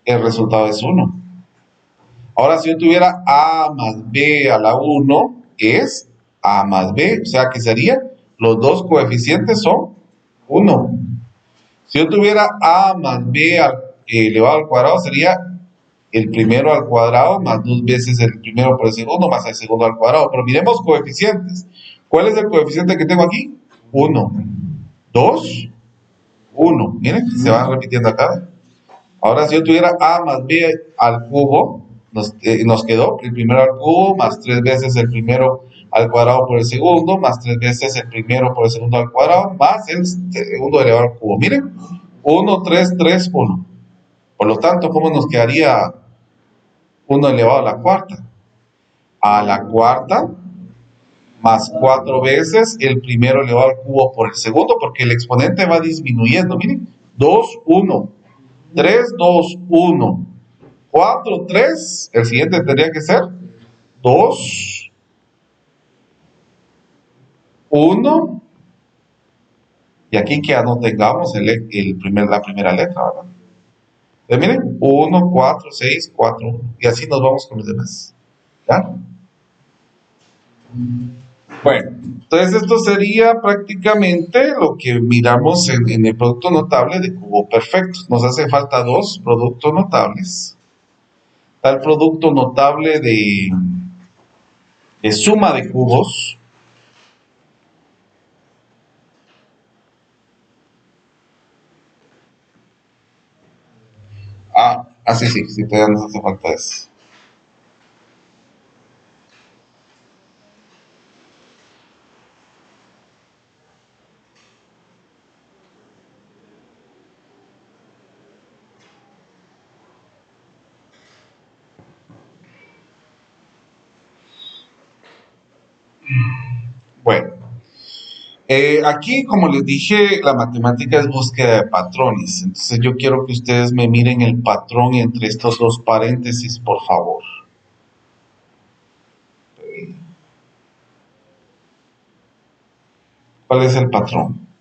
Speaker 1: el resultado es 1. Ahora, si yo tuviera a más b a la 1, es a más b. O sea, que sería, los dos coeficientes son 1. Si yo tuviera a más b elevado al cuadrado, sería el primero al cuadrado más 2 veces el primero por el segundo más el segundo al cuadrado. Pero miremos coeficientes. ¿Cuál es el coeficiente que tengo aquí? 1, 2, 1. Miren, se van repitiendo acá. Ahora, si yo tuviera a más b al cubo, nos quedó el primero al cubo más 3 veces el primero al cuadrado por el segundo, más 3 veces el primero por el segundo al cuadrado, más el segundo elevado al cubo. Miren, 1, 3, 3, 1. Por lo tanto, ¿cómo nos quedaría 1 elevado a la cuarta? A la cuarta más 4 veces el primero elevado al cubo por el segundo, porque el exponente va disminuyendo. Miren, 2, 1, 3, 2, 1, 4, 3. El siguiente tendría que ser 2, 1. Y aquí que ya no tengamos la primera letra, ¿verdad? Entonces, miren, 1, 4, 6, 4, 1. Y así nos vamos con los demás. ¿Ya? Bueno, entonces esto sería prácticamente lo que miramos en el producto notable de cubo perfecto. Nos hace falta dos productos notables. Está el producto notable de suma de cubos. Sí, todavía nos hace falta eso. Bueno, aquí, como les dije, la matemática es búsqueda de patrones. Entonces yo quiero que ustedes me miren el patrón entre estos dos paréntesis, por favor. ¿Cuál es el patrón?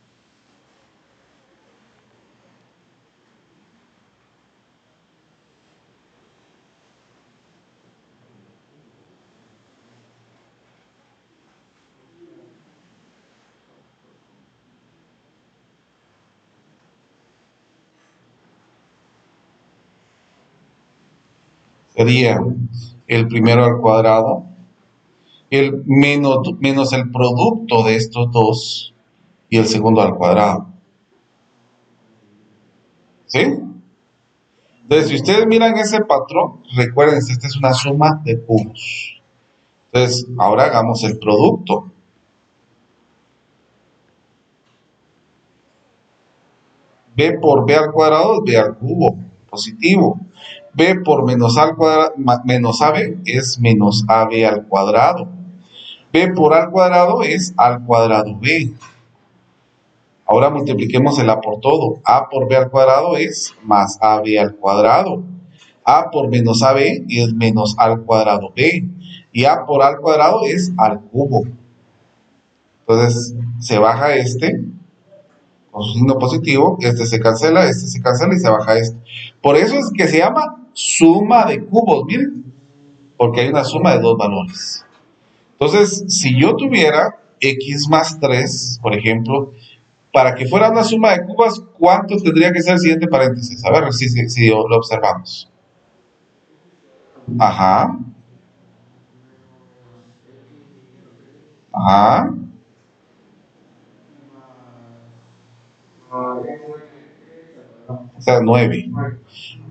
Speaker 1: Sería el primero al cuadrado, el menos el producto de estos dos y el segundo al cuadrado. ¿Sí? Entonces, si ustedes miran ese patrón, recuerden, esta es una suma de cubos. Entonces, ahora hagamos el producto. B por B al cuadrado es B al cubo, positivo. B por menos A al cuadrado, menos AB es menos AB al cuadrado. B por A al cuadrado es A al cuadrado B. Ahora multipliquemos el A por todo. A por B al cuadrado es más AB al cuadrado. A por menos AB es menos A al cuadrado B. Y A por A al cuadrado es al cubo. Entonces se baja este con su signo positivo, este se cancela y se baja este. Por eso es que se llama suma de cubos, miren, porque hay una suma de dos valores. Entonces, si yo tuviera x más 3, por ejemplo, para que fuera una suma de cubos, ¿cuánto tendría que ser el siguiente paréntesis? A ver si lo observamos. Ajá. Ajá. O sea, 9.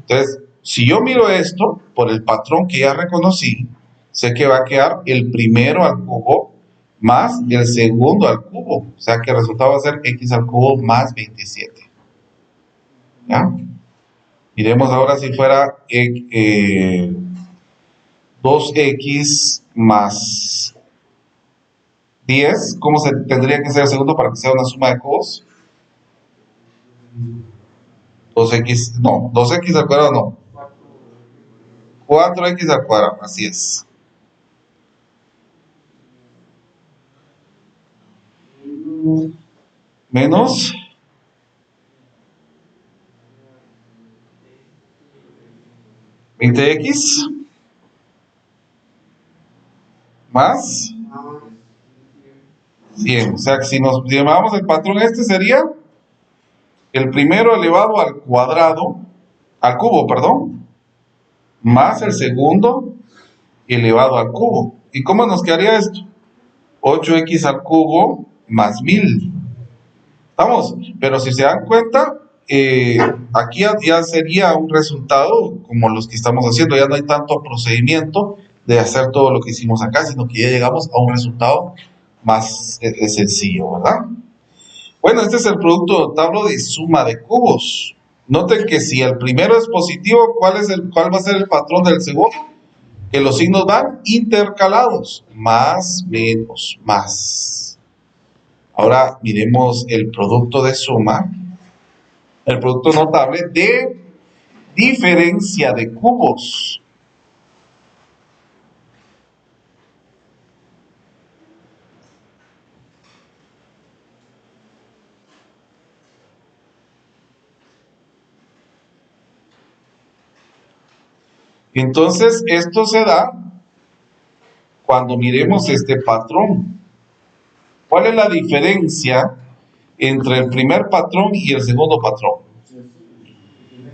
Speaker 1: Entonces, si yo miro esto, por el patrón que ya reconocí, sé que va a quedar el primero al cubo más el segundo al cubo. O sea que el resultado va a ser x al cubo más 27. ¿Ya? Miremos ahora si fuera 2x más 10. ¿Cómo se tendría que ser el segundo para que sea una suma de cubos? 2x, no, 2x al cuadrado no. 4x al cuadrado, así es. Menos 20x más 100. O sea que si nos llamamos el patrón este sería el primero elevado al cuadrado, al cubo, perdón, más el segundo elevado al cubo. ¿Y cómo nos quedaría esto? 8x al cubo más 1000. ¿Estamos? Pero si se dan cuenta, aquí ya sería un resultado como los que estamos haciendo. Ya no hay tanto procedimiento de hacer todo lo que hicimos acá, sino que ya llegamos a un resultado más sencillo, ¿verdad? Bueno, este es el producto notable de suma de cubos. Noten que si el primero es positivo, ¿cuál va a ser el patrón del segundo? Que los signos van intercalados. Más, menos, más. Ahora miremos el producto de suma, el producto notable de diferencia de cubos. Entonces, esto se da cuando miremos este patrón. ¿Cuál es la diferencia entre el primer patrón y el segundo patrón?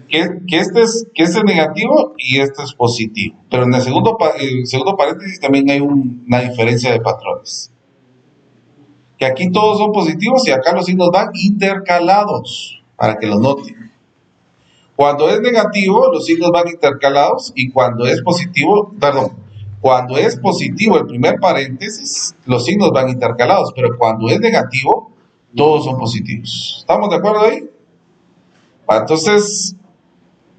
Speaker 1: Que este es negativo y este es positivo. Pero en el segundo paréntesis también hay una diferencia de patrones. Que aquí todos son positivos y acá los signos van intercalados, para que los noten. Cuando es negativo, los signos van intercalados, y cuando es positivo el primer paréntesis, los signos van intercalados, pero cuando es negativo, todos son positivos. ¿Estamos de acuerdo ahí? Entonces,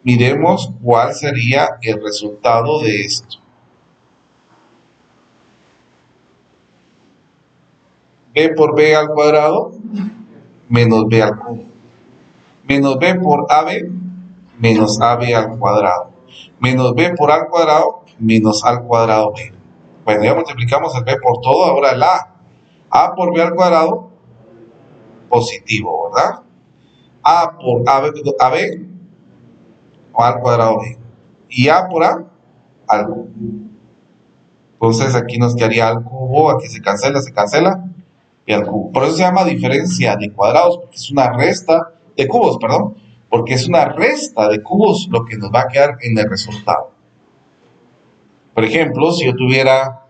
Speaker 1: miremos cuál sería el resultado de esto. B por B al cuadrado menos B al cubo. Menos B por AB menos AB al cuadrado. Menos B por A al cuadrado menos A al cuadrado B. Bueno, ya multiplicamos el B por todo, ahora el A. A por B al cuadrado, positivo, ¿verdad? A por AB o A al cuadrado B. Y A por A al cubo. Entonces aquí nos quedaría al cubo, aquí se cancela, y al cubo. Por eso se llama diferencia de cuadrados, porque es una resta de cubos, porque es una resta de cubos lo que nos va a quedar en el resultado. Por ejemplo, si yo tuviera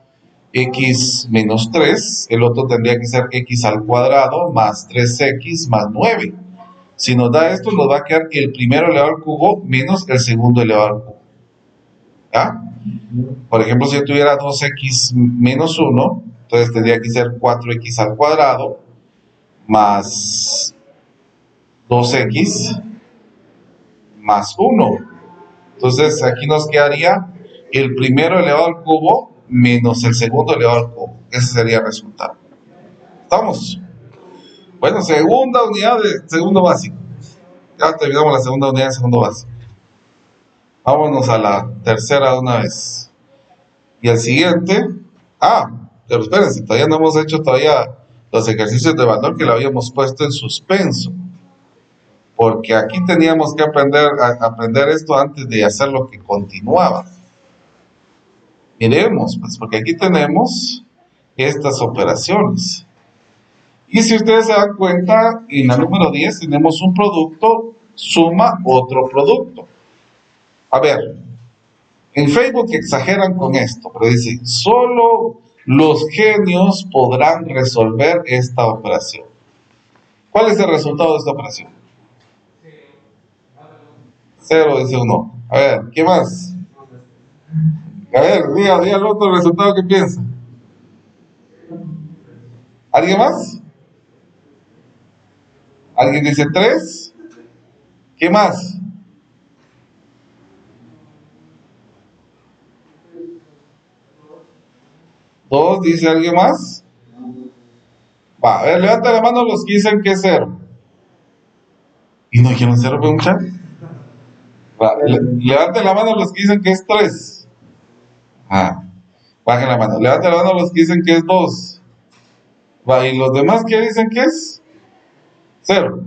Speaker 1: x menos 3, el otro tendría que ser x al cuadrado más 3x más 9. Si nos da esto, nos va a quedar el primero elevado al cubo menos el segundo elevado al cubo. ¿Ya? Por ejemplo, si yo tuviera 2x menos 1, entonces tendría que ser 4x al cuadrado más 2x más 1. Entonces aquí nos quedaría el primero elevado al cubo menos el segundo elevado al cubo. Ese sería el resultado. ¿Estamos? Bueno, segunda unidad de segundo básico. Ya terminamos la segunda unidad de segundo básico. Vámonos a la tercera de una vez. Y el siguiente. Pero espérense, todavía no hemos hecho los ejercicios de valor que lo habíamos puesto en suspenso. Porque aquí teníamos que aprender esto antes de hacer lo que continuaba. Miremos, pues, porque aquí tenemos estas operaciones. Y si ustedes se dan cuenta, en la número 10 tenemos un producto, suma otro producto. A ver, en Facebook exageran con esto, pero dicen, solo los genios podrán resolver esta operación. ¿Cuál es el resultado de esta operación? 0, dice uno. A ver, ¿qué más? A ver, diga el otro resultado que piensa. ¿Alguien más? ¿Alguien dice 3? ¿Qué más? ¿2? ¿Dice alguien más? Va, a ver, levanta la mano los que dicen que es 0. ¿Y no dijeron 0, mucha? Levanten la mano los que dicen que es 3. Bajen la mano. Levanten la mano los que dicen que es 2. ¿Y los demás qué dicen que es? 0.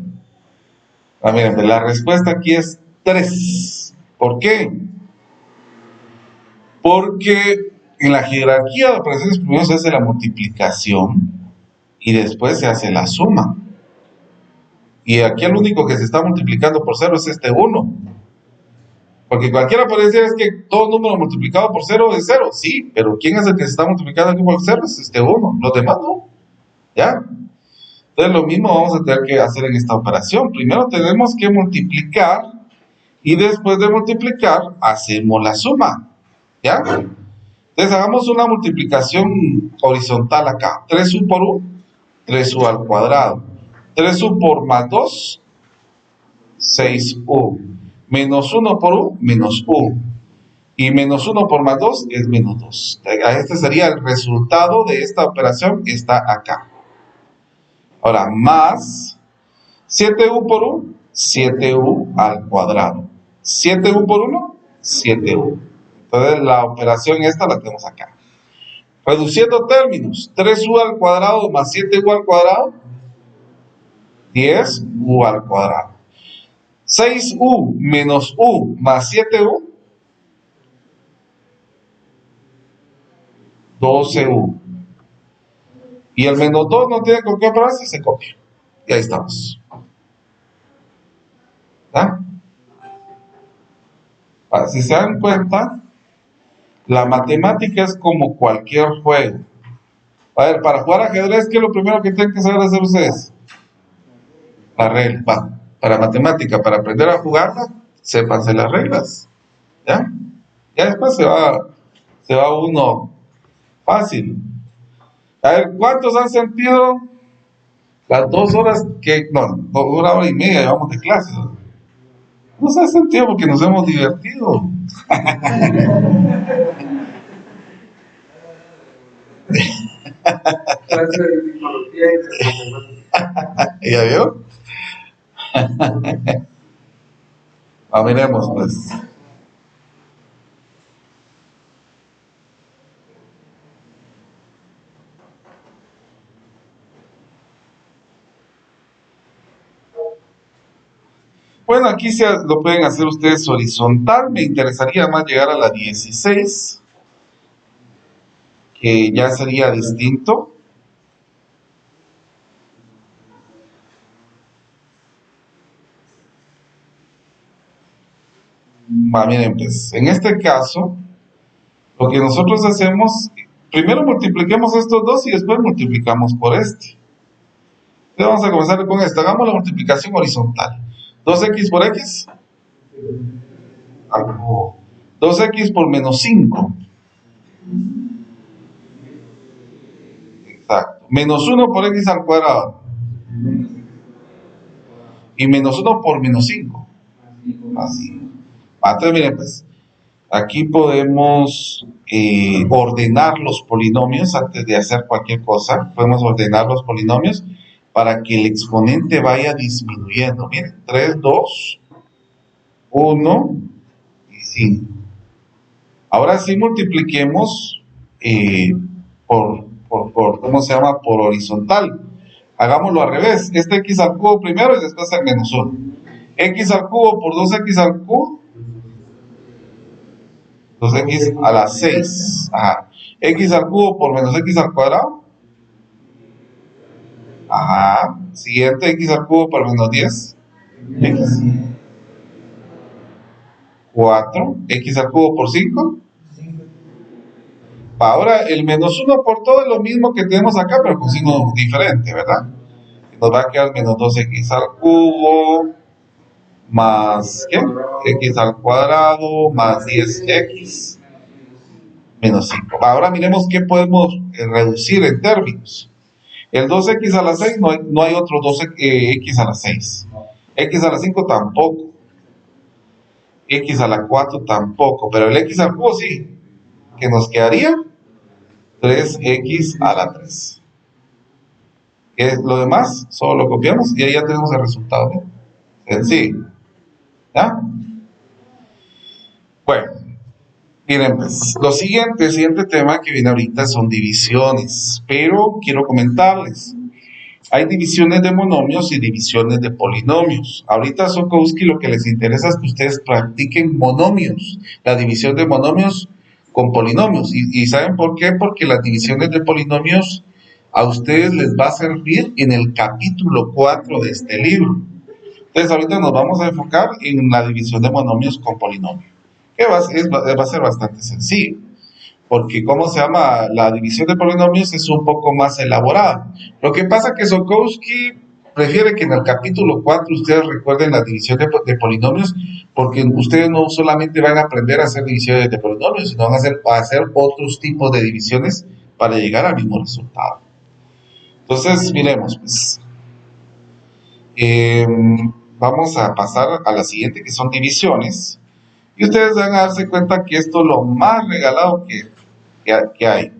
Speaker 1: Miren, la respuesta aquí es 3. ¿Por qué? Porque en la jerarquía de operaciones primero se hace la multiplicación y después se hace la suma. Y aquí el único que se está multiplicando por 0 es este 1. Porque cualquiera puede decir es que todo número multiplicado por 0 es 0. Sí, pero ¿quién es el que se está multiplicando aquí por 0? Es este 1. Los demás no. ¿Ya? Entonces lo mismo vamos a tener que hacer en esta operación. Primero tenemos que multiplicar y después de multiplicar hacemos la suma. ¿Ya? Entonces hagamos una multiplicación horizontal acá. 3u por u, 3u al cuadrado. 3u por más 2, 6u. Menos 1 por u, menos u. Y menos 1 por más 2 es menos 2. Este sería el resultado de esta operación que está acá. Ahora, más 7u por u, 7u al cuadrado. 7u por 1, 7u. Entonces la operación esta la tenemos acá. Reduciendo términos, 3u al cuadrado más 7u al cuadrado, 10u al cuadrado. 6u menos u más 7u, 12u. Y el -2 no tiene con qué operarse, se copia. Y ahí estamos. ¿Ya? Si se dan cuenta, la matemática es como cualquier juego. A ver, para jugar ajedrez, ¿qué es lo primero que tienen que saber hacer ustedes? La regla. Para matemática, para aprender a jugarla, sépanse las reglas. ¿Ya? Ya después se va uno fácil. A ver, ¿cuántos han sentido las 2 horas no, 1 hora y media llevamos de clase? No se ha sentido porque nos hemos divertido.
Speaker 2: Clase de psicología y de matemáticas.
Speaker 1: ¿Ya vio? Miremos pues. Bueno, aquí lo pueden hacer ustedes horizontal. Me interesaría más llegar a la 16, que ya sería distinto. Miren, pues, en este caso, lo que nosotros hacemos, primero multipliquemos estos dos y después multiplicamos por este. Entonces vamos a comenzar con esto. Hagamos la multiplicación horizontal. 2x por x, algo. 2x por -5. Exacto. -1 por x al cuadrado. Y -1 por -5. Así. Entonces, miren, pues, aquí podemos ordenar los polinomios antes de hacer cualquier cosa. Podemos ordenar los polinomios para que el exponente vaya disminuyendo. Miren, 3, 2, 1 y 5. Ahora sí multipliquemos ¿cómo se llama? Por horizontal. Hagámoslo al revés. Este x al cubo primero y después el -1. X al cubo por 2x al cubo. 2x a la 6. Ajá. X al cubo por -x al cuadrado. Ajá. Siguiente, x al cubo por -10. X. 4. X al cubo por 5. Ahora el -1 por todo es lo mismo que tenemos acá, pero con signo diferente, ¿verdad? Nos va a quedar -2x al cubo más, ¿qué? X al cuadrado más 10x menos 5. Ahora miremos qué podemos reducir en términos. El 2x a la 6 no hay otro 2x a la 6. X a la 5 tampoco. X a la 4 tampoco. Pero el x al cubo sí. ¿Qué nos quedaría? 3x a la 3. Lo demás solo lo copiamos y ahí ya tenemos el resultado. ¿Eh? Sencillo. ¿Ya? Bueno. Miren, pues, el siguiente tema que viene ahorita son divisiones, pero quiero comentarles, hay divisiones de monomios y divisiones de polinomios. Ahorita a Sokowski lo que les interesa es que ustedes practiquen monomios, la división de monomios con polinomios. ¿Y saben por qué? Porque las divisiones de polinomios a ustedes les va a servir en el capítulo 4 de este libro. Entonces ahorita nos vamos a enfocar en la división de monomios con polinomios. Que va a ser bastante sencillo, porque ¿cómo se llama? La división de polinomios es un poco más elaborada. Lo que pasa es que Sokowski prefiere que en el capítulo 4 ustedes recuerden la división de polinomios, porque ustedes no solamente van a aprender a hacer divisiones de polinomios, sino van a hacer otros tipos de divisiones para llegar al mismo resultado. Entonces, miremos, pues. Vamos a pasar a la siguiente, que son divisiones. Y ustedes van a darse cuenta que esto es lo más regalado que hay.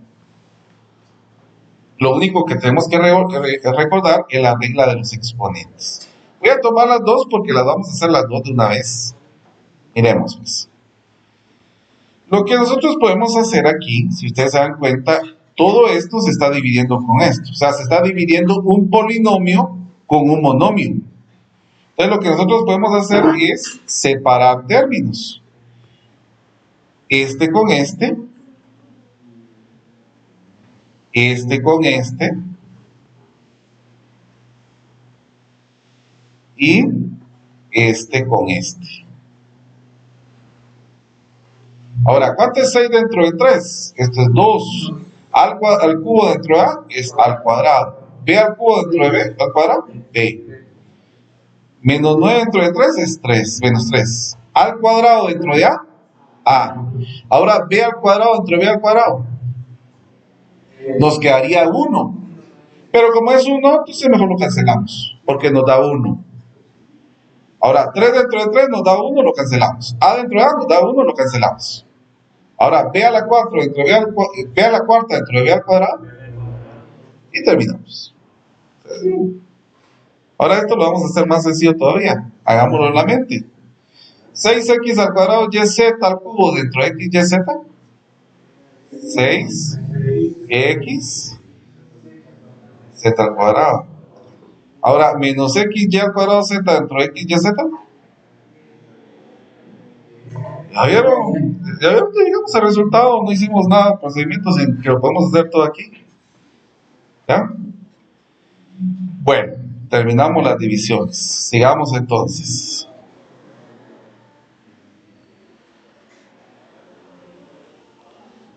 Speaker 1: Lo único que tenemos que recordar es la regla de los exponentes. Voy a tomar las dos porque las vamos a hacer las dos de una vez. Miremos, pues. Lo que nosotros podemos hacer aquí, si ustedes se dan cuenta, todo esto se está dividiendo con esto. O sea, se está dividiendo un polinomio con un monomio. Entonces, lo que nosotros podemos hacer es separar términos. Este con este con este y este con este. Ahora, ¿cuánto es 6 dentro de 3? Esto es 2. Al cubo dentro de A es al cuadrado. B al cubo dentro de B al cuadrado, B. Menos 9 dentro de 3 es 3, menos 3. Al cuadrado dentro de A, A. Ahora B al cuadrado dentro de B al cuadrado. Nos quedaría 1. Pero como es 1, entonces mejor lo cancelamos, porque nos da 1. Ahora, 3 dentro de 3 nos da 1, lo cancelamos. A dentro de A nos da 1, lo cancelamos. Ahora, B a la 4 dentro de B a la cuarta dentro de B al cuadrado. Y terminamos. Ahora esto lo vamos a hacer más sencillo todavía. Hagámoslo en la mente. 6x al cuadrado yz al cubo dentro de x yz. 6x z al cuadrado. Ahora, menos xy al cuadrado z dentro de x yz. ¿Ya vieron? ¿Ya vieron que llegamos al resultado? No hicimos nada, procedimientos en que lo podemos hacer todo aquí. ¿Ya? Bueno, terminamos las divisiones. Sigamos entonces.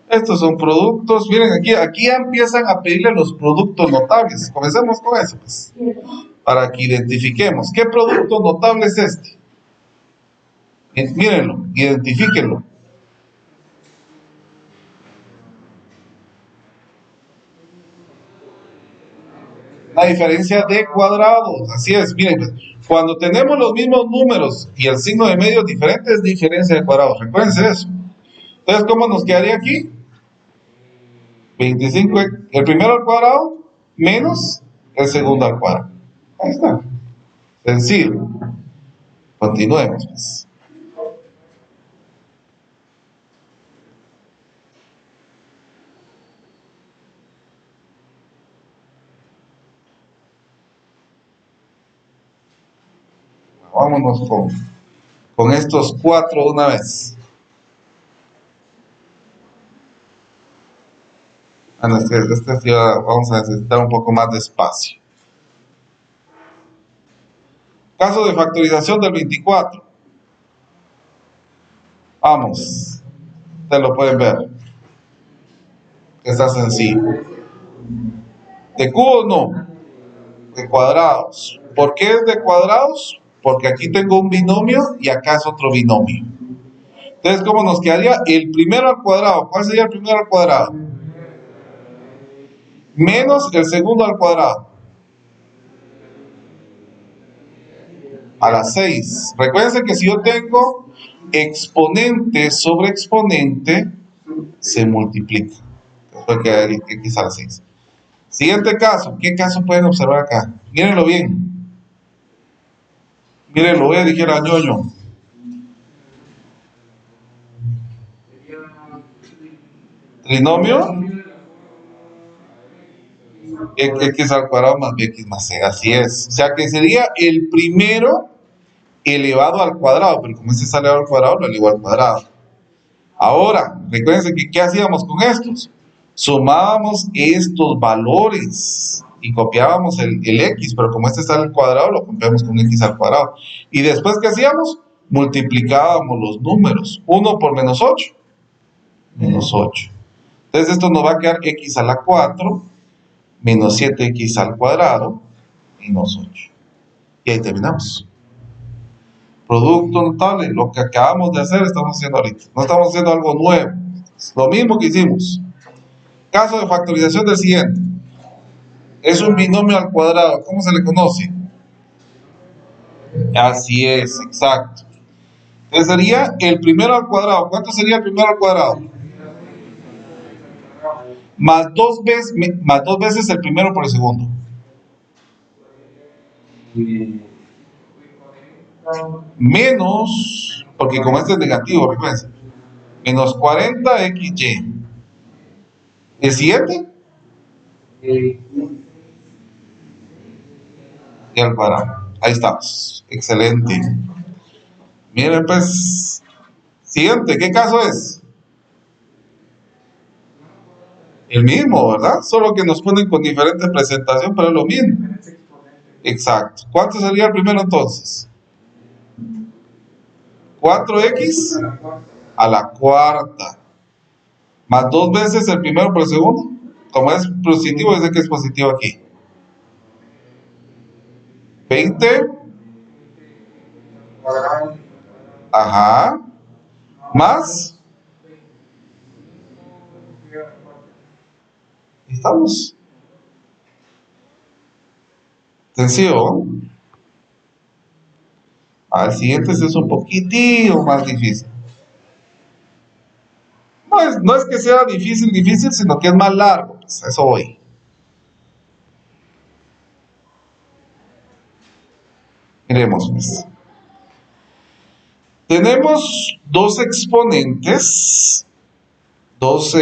Speaker 1: Estos son productos. Miren, aquí ya empiezan a pedirle los productos notables. Comencemos con eso, pues. Para que identifiquemos. ¿Qué producto notable es este? Mírenlo, identifíquenlo. La diferencia de cuadrados, así es, miren, pues, cuando tenemos los mismos números y el signo de medio es diferente, es diferencia de cuadrados, recuérdense eso. Entonces, ¿cómo nos quedaría aquí? 25, el primero al cuadrado, menos el segundo al cuadrado. Ahí está. Sencillo. Continuemos, pues. Vámonos con estos 4 de una vez. Este vamos a necesitar un poco más de espacio. Caso de factorización del 24. Vamos. Ustedes lo pueden ver. Está sencillo. De cubos no. De cuadrados. ¿Por qué es de cuadrados? Porque aquí tengo un binomio y acá es otro binomio. Entonces, ¿cómo nos quedaría? El primero al cuadrado. ¿Cuál sería el primero al cuadrado? Menos el segundo al cuadrado. A las 6. Recuerden que si yo tengo exponente sobre exponente, se multiplica. Entonces queda x a la 6. Siguiente caso. ¿Qué caso pueden observar acá? Mírenlo bien. Mírenlo bien, dijera ñoño. Trinomio x al cuadrado más bx más c. Así es. O sea que sería el primero elevado al cuadrado, pero como este es elevado al cuadrado, lo elevo al cuadrado. Ahora, recuérdense que ¿qué hacíamos con estos? Sumábamos estos valores y copiábamos el x, pero como este está al cuadrado, lo copiamos con x al cuadrado. Y después, ¿qué hacíamos? Multiplicábamos los números. 1 por menos 8, menos 8. Entonces esto nos va a quedar x a la 4, menos 7x al cuadrado, menos 8. Y ahí terminamos. Producto notable, lo que acabamos de hacer estamos haciendo ahorita. No estamos haciendo algo nuevo. Es lo mismo que hicimos. Caso de factorización del siguiente. Es un binomio al cuadrado. ¿Cómo se le conoce? Así es, exacto. Entonces sería el primero al cuadrado. ¿Cuánto sería el primero al cuadrado? Más dos veces el primero por el segundo. Menos, porque como este es negativo, recuerden, menos 40xy. ¿El siguiente? Y al cuadrado. Ahí estamos. Excelente. Miren, pues. Siguiente, ¿qué caso es? El mismo, ¿verdad? Solo que nos ponen con diferente presentación, pero es lo mismo. Exacto. ¿Cuánto sería el primero entonces? 4x a la cuarta. Más 2 veces el primero por el segundo. Como es positivo, dice que es positivo aquí. 20. Ajá. Más. Estamos. Sencillo. Al siguiente es un poquitillo más difícil. No es que sea difícil, sino que es más largo. Pues eso voy. Miremos, pues. Tenemos dos exponentes, dos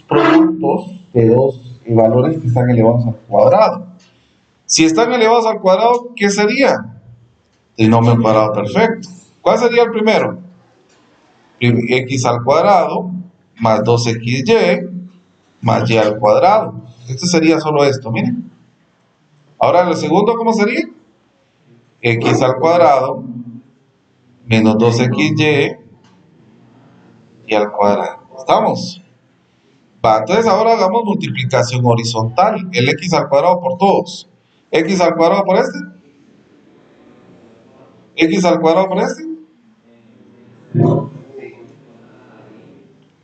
Speaker 1: productos de dos valores que están elevados al cuadrado. Si están elevados al cuadrado, ¿qué sería? Trinomio cuadrado perfecto. ¿Cuál sería el primero? X al cuadrado más 2xy más y al cuadrado. Esto sería solo esto, miren. Ahora el segundo, ¿cómo sería? X al cuadrado menos 2xy y al cuadrado. ¿Estamos? Va, entonces ahora hagamos multiplicación horizontal. El x al cuadrado por todos. X al cuadrado por este. X al cuadrado por este.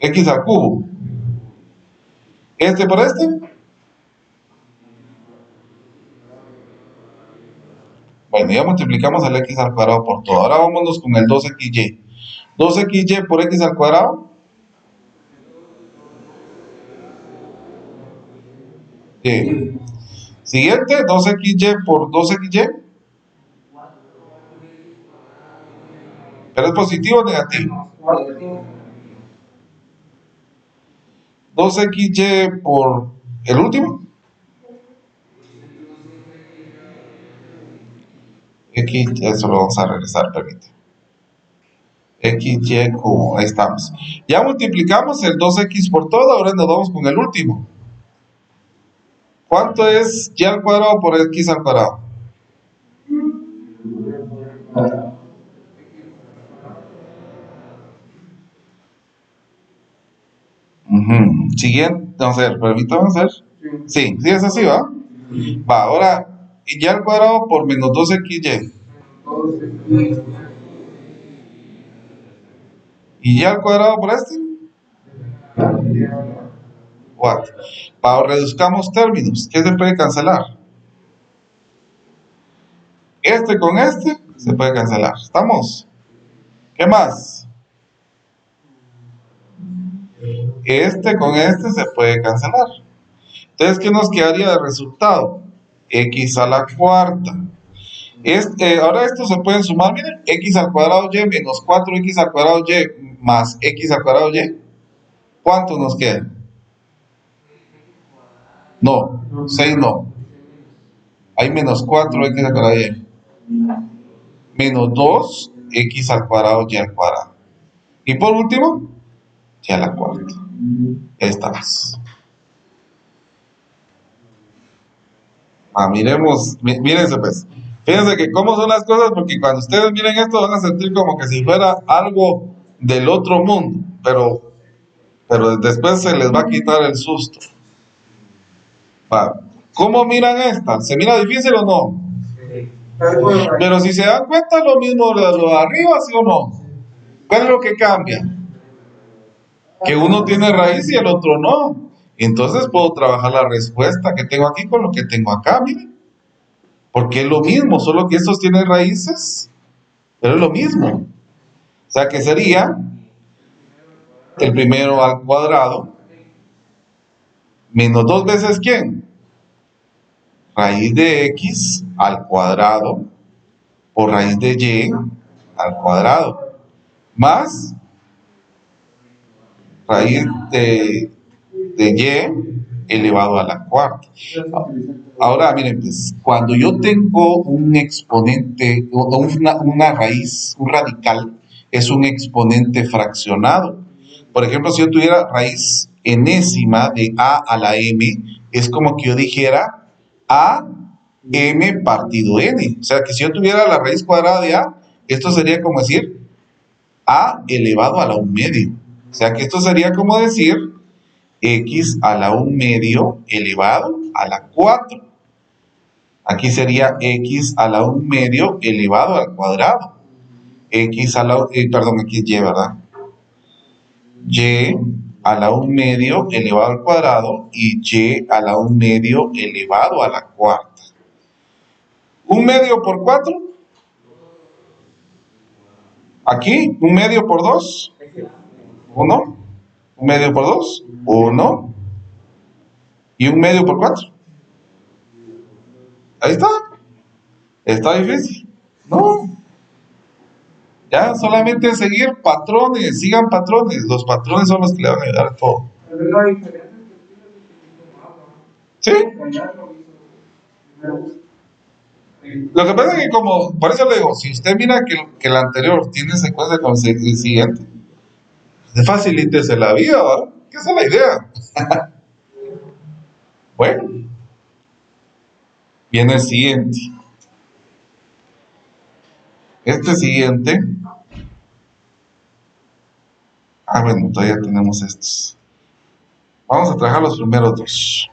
Speaker 1: X al cubo. Este por este. Bueno, ya multiplicamos el x al cuadrado por todo. Ahora vámonos con el 2xy. 2xy por x al cuadrado. Siguiente, 2xy por 2xy. ¿Pero es positivo o negativo? 2xy por el último. X, eso lo vamos a regresar, permíteme. XY cubo, ahí estamos. Ya multiplicamos el 2x por todo, ahora nos vamos con el último. ¿Cuánto es y al cuadrado por x al cuadrado? Siguiente, vamos a ver, permítame hacer. Sí, es así, ¿va? Va, ahora y al cuadrado por menos 2xy. ¿Y y al cuadrado por este? 4. Ahora reduzcamos términos. ¿Qué se puede cancelar? Este con este se puede cancelar. ¿Estamos? ¿Qué más? Este con este se puede cancelar. Entonces, ¿qué nos quedaría de resultado? X a la cuarta. Ahora estos se pueden sumar, miren, x al cuadrado y menos 4x al cuadrado y más x al cuadrado y. ¿Cuánto nos queda? No, 6 no. Hay menos 4x al cuadrado y. Menos 2x al cuadrado y al cuadrado. Y por último, y a la cuarta. Estamos. Mírense pues. Fíjense que cómo son las cosas, porque cuando ustedes miren esto van a sentir como que si fuera algo del otro mundo, pero después se les va a quitar el susto. ¿Cómo miran esta? ¿Se mira difícil o no? Pero si se dan cuenta, lo mismo de lo de arriba, ¿sí o no? ¿Cuál es lo que cambia? Que uno tiene raíz y el otro no. Entonces puedo trabajar la respuesta que tengo aquí con lo que tengo acá, miren. Porque es lo mismo, solo que estos tienen raíces, pero es lo mismo. O sea que sería el primero al cuadrado menos 2 veces ¿quién? Raíz de x al cuadrado por raíz de y al cuadrado más raíz de y elevado a la cuarta. Ahora miren, pues, cuando yo tengo un exponente o una raíz, un radical, es un exponente fraccionado. Por ejemplo, si yo tuviera raíz enésima de a la m, es como que yo dijera a m partido n. O sea que si yo tuviera la raíz cuadrada de a, esto sería como decir a elevado a la 1/2. O sea que esto sería como decir x a la 1/2 elevado a la 4. Aquí sería x a la 1/2 elevado al cuadrado. X a la, perdón, aquí es y, ¿verdad? Y a la 1/2 elevado al cuadrado y y a la 1/2 elevado a la cuarta. 1/2 por 4. Aquí, 1/2 por 2. 1. 1/2 por 2. 1. Y 1/2 por 4. Ahí está. Está difícil. No. Ya, solamente seguir patrones. Sigan patrones. Los patrones son los que le van a ayudar a todo. ¿Sí? Lo que pasa es que como, por eso le digo, si usted mira que el anterior tiene secuencia con el siguiente, facilítese la vida, ¿verdad? Que esa es la idea. Bueno, viene el siguiente. Este siguiente. Bueno, todavía tenemos estos. Vamos a trabajar los primeros dos.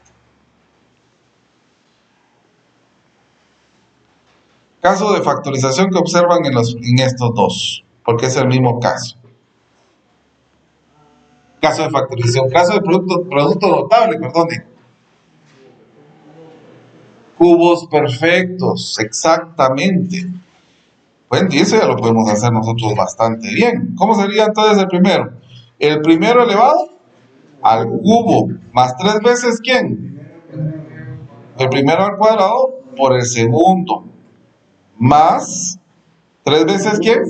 Speaker 1: Caso de factorización que observan en estos dos, porque es el mismo caso. Caso de factorización, caso de producto notable, perdone. Cubos perfectos, exactamente. Bueno, y eso ya lo podemos hacer nosotros bastante bien. ¿Cómo sería entonces el primero? El primero elevado al cubo, más 3 veces ¿quién? El primero al cuadrado por el segundo, más 3 veces ¿quién?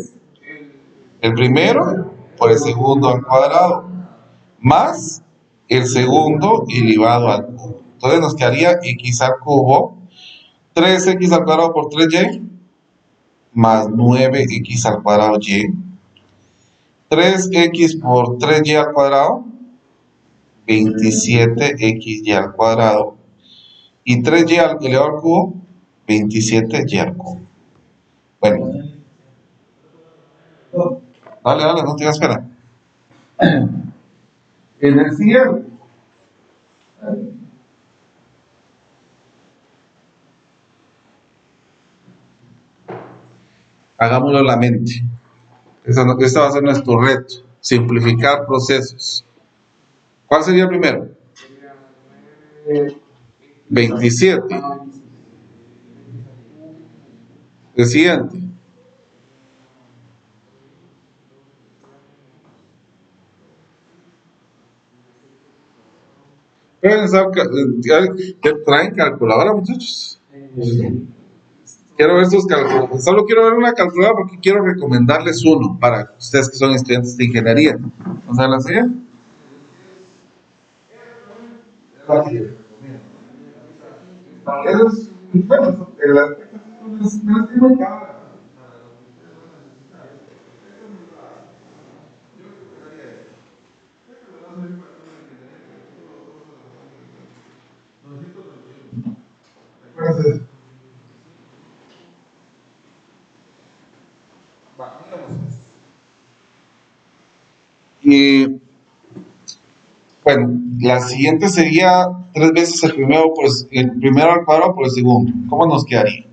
Speaker 1: El primero por el segundo al cuadrado, más el segundo elevado al cubo. Entonces nos quedaría x al cubo, 3x al cuadrado por 3y, más 9x al cuadrado y, 3x por 3y al cuadrado, 27xy al cuadrado, y 3y elevado al cubo, 27y al cubo. Bueno, dale, no te espera. En el siguiente. Hagámoslo a la mente. Este va a ser nuestro reto. Simplificar procesos. ¿Cuál sería el primero? 27. El siguiente. ¿Traen calculadora, muchachos? Quiero ver sus calculadores. Solo quiero ver una calculadora porque quiero recomendarles uno para ustedes que son estudiantes de ingeniería. ¿Vamos a ver la serie? Bueno, y bueno, la siguiente sería 3 veces el primero al cuadrado por el segundo. ¿Cómo nos quedaría?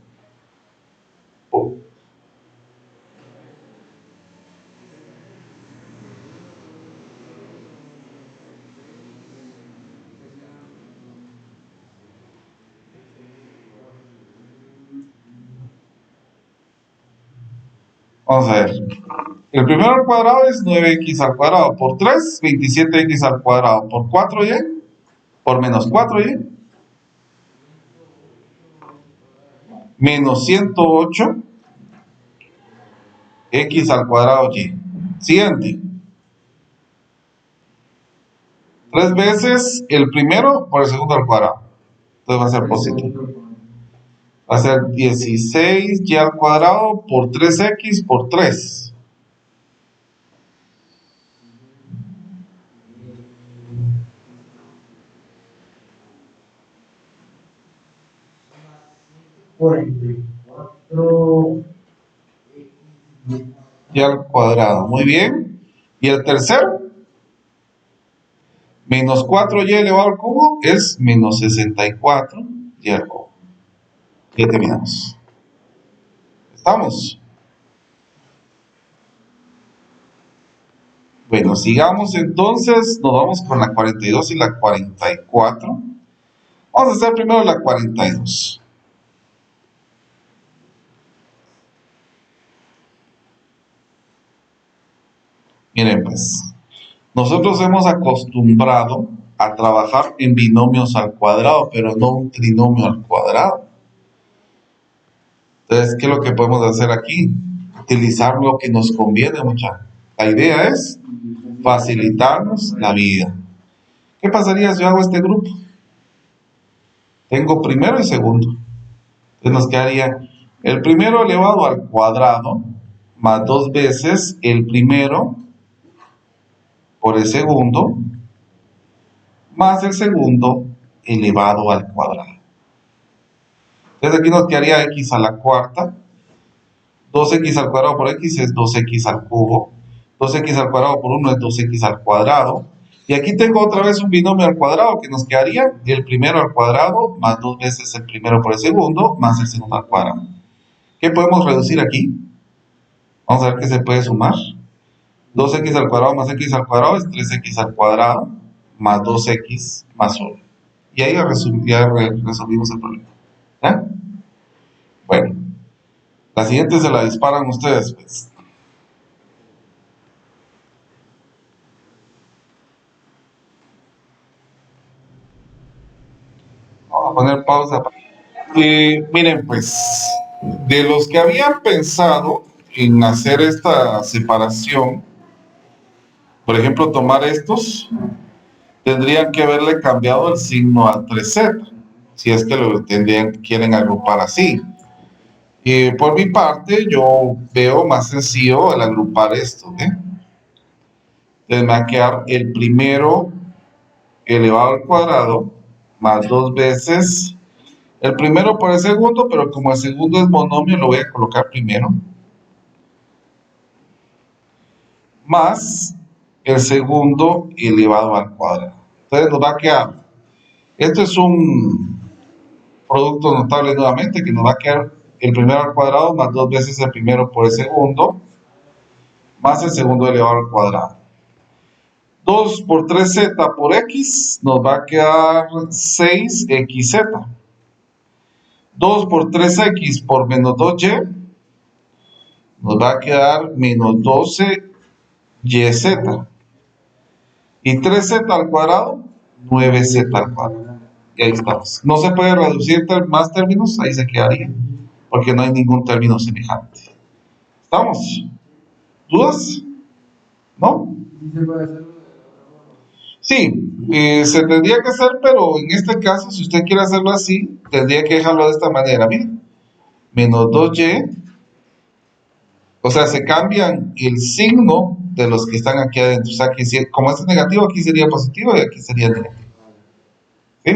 Speaker 1: Vamos a ver. El primero al cuadrado es 9x al cuadrado por 3, 27x al cuadrado por 4y, por menos 4y, menos 108 x al cuadrado y. Siguiente. 3 veces el primero por el segundo al cuadrado. Entonces va a ser positivo. Va a ser 16y al cuadrado por 3x por 3. y al cuadrado. Muy bien. ¿Y el tercero? Menos 4y elevado al cubo es menos 64y al cubo. Ya terminamos. ¿Estamos? Bueno, sigamos entonces. Nos vamos con la 42 y la 44. Vamos a hacer primero la 42. Miren pues, nosotros hemos acostumbrado a trabajar en binomios al cuadrado, pero no un trinomio al cuadrado. Entonces, ¿qué es lo que podemos hacer aquí? Utilizar lo que nos conviene, muchachos. La idea es facilitarnos la vida. ¿Qué pasaría si yo hago este grupo? Tengo primero y segundo. Entonces nos quedaría el primero elevado al cuadrado más 2 veces el primero por el segundo más el segundo elevado al cuadrado. Entonces aquí nos quedaría x a la cuarta. 2x al cuadrado por x es 2x al cubo. 2x al cuadrado por 1 es 2x al cuadrado. Y aquí tengo otra vez un binomio al cuadrado que nos quedaría el primero al cuadrado más 2 veces el primero por el segundo más el segundo al cuadrado. ¿Qué podemos reducir aquí? Vamos a ver qué se puede sumar. 2x al cuadrado más x al cuadrado es 3x al cuadrado más 2x más 1. Y ahí ya resolvimos el problema. ¿Ya? Bueno, la siguiente se la disparan ustedes, pues. Vamos a poner pausa. Miren, pues, de los que habían pensado en hacer esta separación, por ejemplo, tomar estos, tendrían que haberle cambiado el signo al 3z, si es que lo quieren agrupar así. Por mi parte, yo veo más sencillo el agrupar esto. Entonces me va a quedar el primero elevado al cuadrado más 2 veces el primero por el segundo, pero como el segundo es monomio, lo voy a colocar primero. Más el segundo elevado al cuadrado. Entonces nos va a quedar, esto es un producto notable nuevamente, que nos va a quedar el primero al cuadrado más 2 veces el primero por el segundo, más el segundo elevado al cuadrado. 2 por 3z por x nos va a quedar 6xz. 2 por 3x por menos 2y nos va a quedar menos 12yz. Y 3z al cuadrado, 9z al cuadrado. Y ahí estamos. No se puede reducir más términos, ahí se quedaría, porque no hay ningún término semejante. ¿Estamos? ¿Dudas? ¿No? Sí, se tendría que hacer, pero en este caso, si usted quiere hacerlo así, tendría que dejarlo de esta manera. Miren, menos 2y, o sea, se cambian el signo de los que están aquí adentro. O sea, que si, como este es negativo, aquí sería positivo y aquí sería negativo. ¿Sí?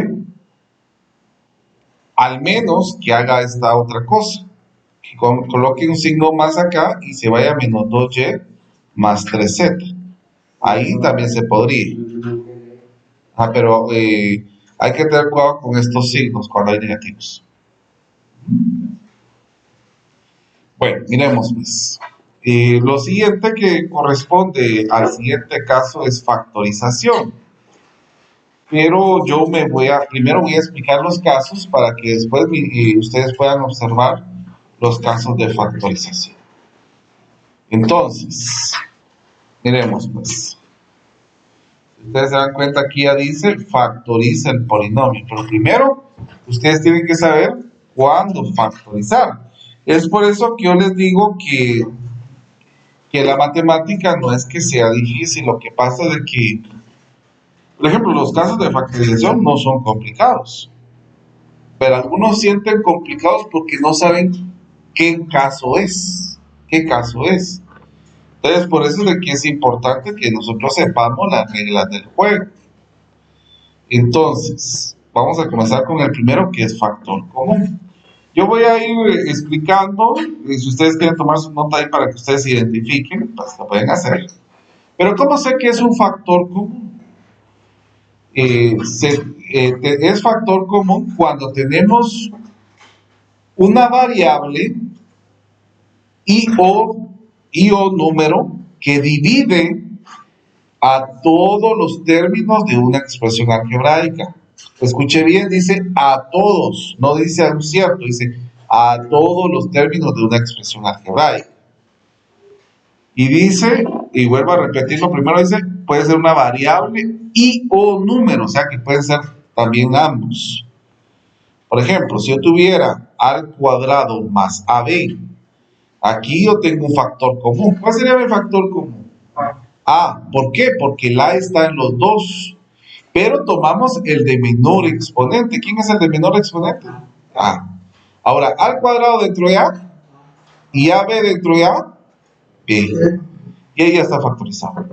Speaker 1: Al menos que haga esta otra cosa, que coloque un signo más acá y se vaya a menos 2y más 3z. Ahí también se podría. Pero hay que tener cuidado con estos signos cuando hay negativos. Bueno, miremos pues. Lo siguiente que corresponde al siguiente caso es factorización. Pero yo primero voy a explicar los casos para que después ustedes puedan observar los casos de factorización. Entonces, miremos pues. Ustedes se dan cuenta, aquí ya dice factoriza el polinomio, pero primero ustedes tienen que saber cuándo factorizar. Es por eso que yo les digo que la matemática no es que sea difícil, lo que pasa es que, por ejemplo, los casos de factorización no son complicados, pero algunos sienten complicados porque no saben qué caso es, Entonces, por eso es de que es importante que nosotros sepamos las reglas del juego. Entonces, vamos a comenzar con el primero, que es factor común. Yo voy a ir explicando, y si ustedes quieren tomar su nota ahí para que ustedes se identifiquen, pues lo pueden hacer. Pero ¿cómo sé que es un factor común? Es factor común cuando tenemos una variable y o número que divide a todos los términos de una expresión algebraica. Escuche bien, dice a todos, no dice a un cierto, dice a todos los términos de una expresión algebraica. Y dice, y vuelvo a repetirlo, primero dice, puede ser una variable y o número, o sea que pueden ser también ambos. Por ejemplo, si yo tuviera al cuadrado más ab, aquí yo tengo un factor común. ¿Cuál sería mi factor común? A. ¿Por qué? Porque el A está en los dos. Pero tomamos el de menor exponente. ¿Quién es el de menor exponente? A. Ahora, al cuadrado dentro de A y AB dentro de A, B. Y ahí ya está factorizado.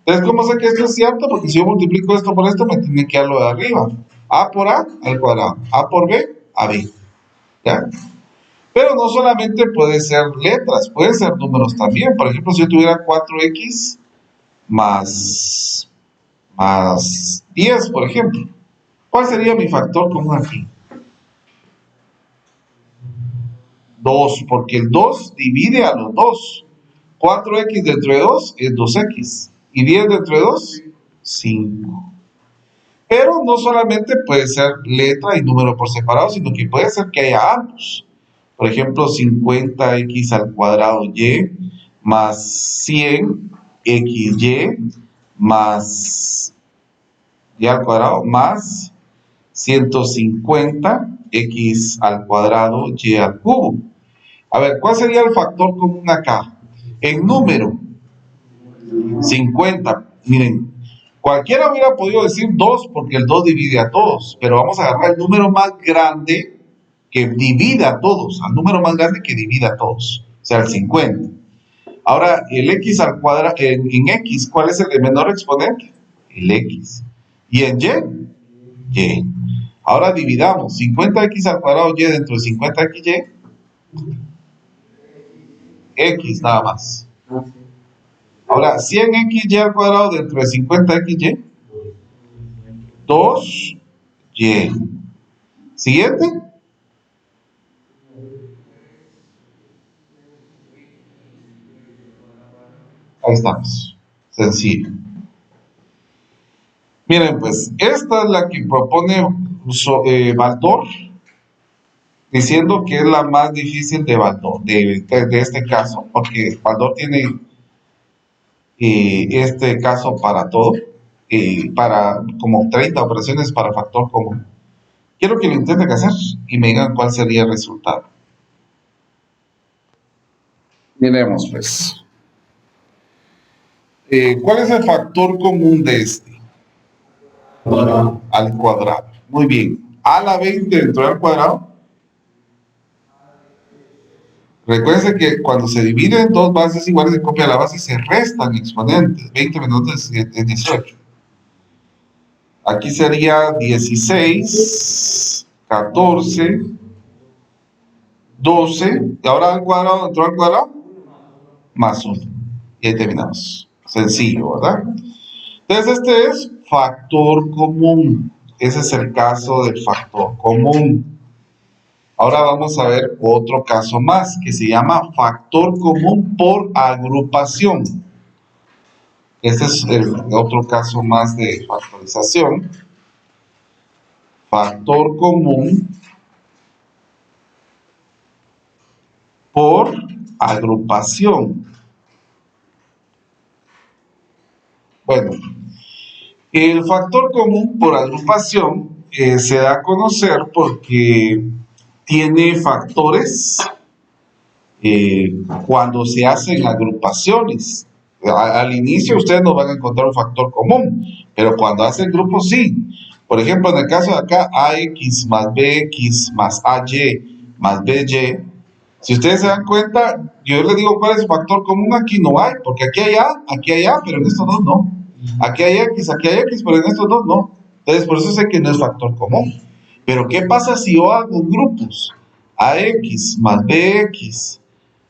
Speaker 1: Entonces, ¿cómo sé que esto es cierto? Porque si yo multiplico esto por esto, me tiene que dar lo de arriba. A por A, al cuadrado. A por B, a B. ¿Ya? Pero no solamente puede ser letras, puede ser números también. Por ejemplo, si yo tuviera 4x más 10, por ejemplo. ¿Cuál sería mi factor común aquí? 2, porque el 2 divide a los 2. 4x dentro de 2 es 2x. Y 10 dentro de 2, 5. Pero no solamente puede ser letra y número por separado, sino que puede ser que haya ambos. Por ejemplo, 50x al cuadrado y más 100xy más y al cuadrado más 150x al cuadrado y al cubo. A ver, ¿cuál sería el factor común acá? En número, 50. Miren, cualquiera hubiera podido decir 2 porque el 2 divide a todos, pero vamos a agarrar el número más grande que divida a todos, al número más grande que divida a todos, o sea, el 50. Ahora, el x al cuadrado, en x, ¿cuál es el de menor exponente? El x. ¿Y en y? Ahora dividamos 50x al cuadrado y dentro de 50xy, x nada más. Ahora, 100xy al cuadrado dentro de 50xy, 2y. Siguiente. Ahí estamos. Sencillo. Miren, pues, esta es la que propone Baldor, diciendo que es la más difícil de Baldor, de este caso, porque Baldor tiene este caso para todo, para como 30 operaciones para factor común. Quiero que lo intenten hacer y me digan cuál sería el resultado. Miremos, pues. ¿Cuál es el factor común de este? Al cuadrado. Muy bien. A la 20 dentro del cuadrado. Recuerden que cuando se dividen dos bases iguales de copia a la base, se restan exponentes. 20 menos 18. Aquí sería 16, 14, 12. Y ahora al cuadrado, dentro del cuadrado, más 1. Y ahí terminamos. Sencillo, ¿verdad? Entonces, este es factor común. Ese es el caso del factor común. Ahora vamos a ver otro caso más que se llama factor común por agrupación. Este es el otro caso más de factorización. Factor común por agrupación. Bueno, el factor común por agrupación se da a conocer porque tiene factores cuando se hacen agrupaciones. Al inicio ustedes no van a encontrar un factor común, pero cuando hacen grupos sí. Por ejemplo, en el caso de acá, AX más BX más AY más BY. Si ustedes se dan cuenta, yo les digo cuál es el factor común, aquí no hay, porque aquí hay A, pero en estos dos no. Aquí hay X, pero en estos dos no. Entonces, por eso sé que no es factor común. Pero ¿qué pasa si yo hago grupos? AX más BX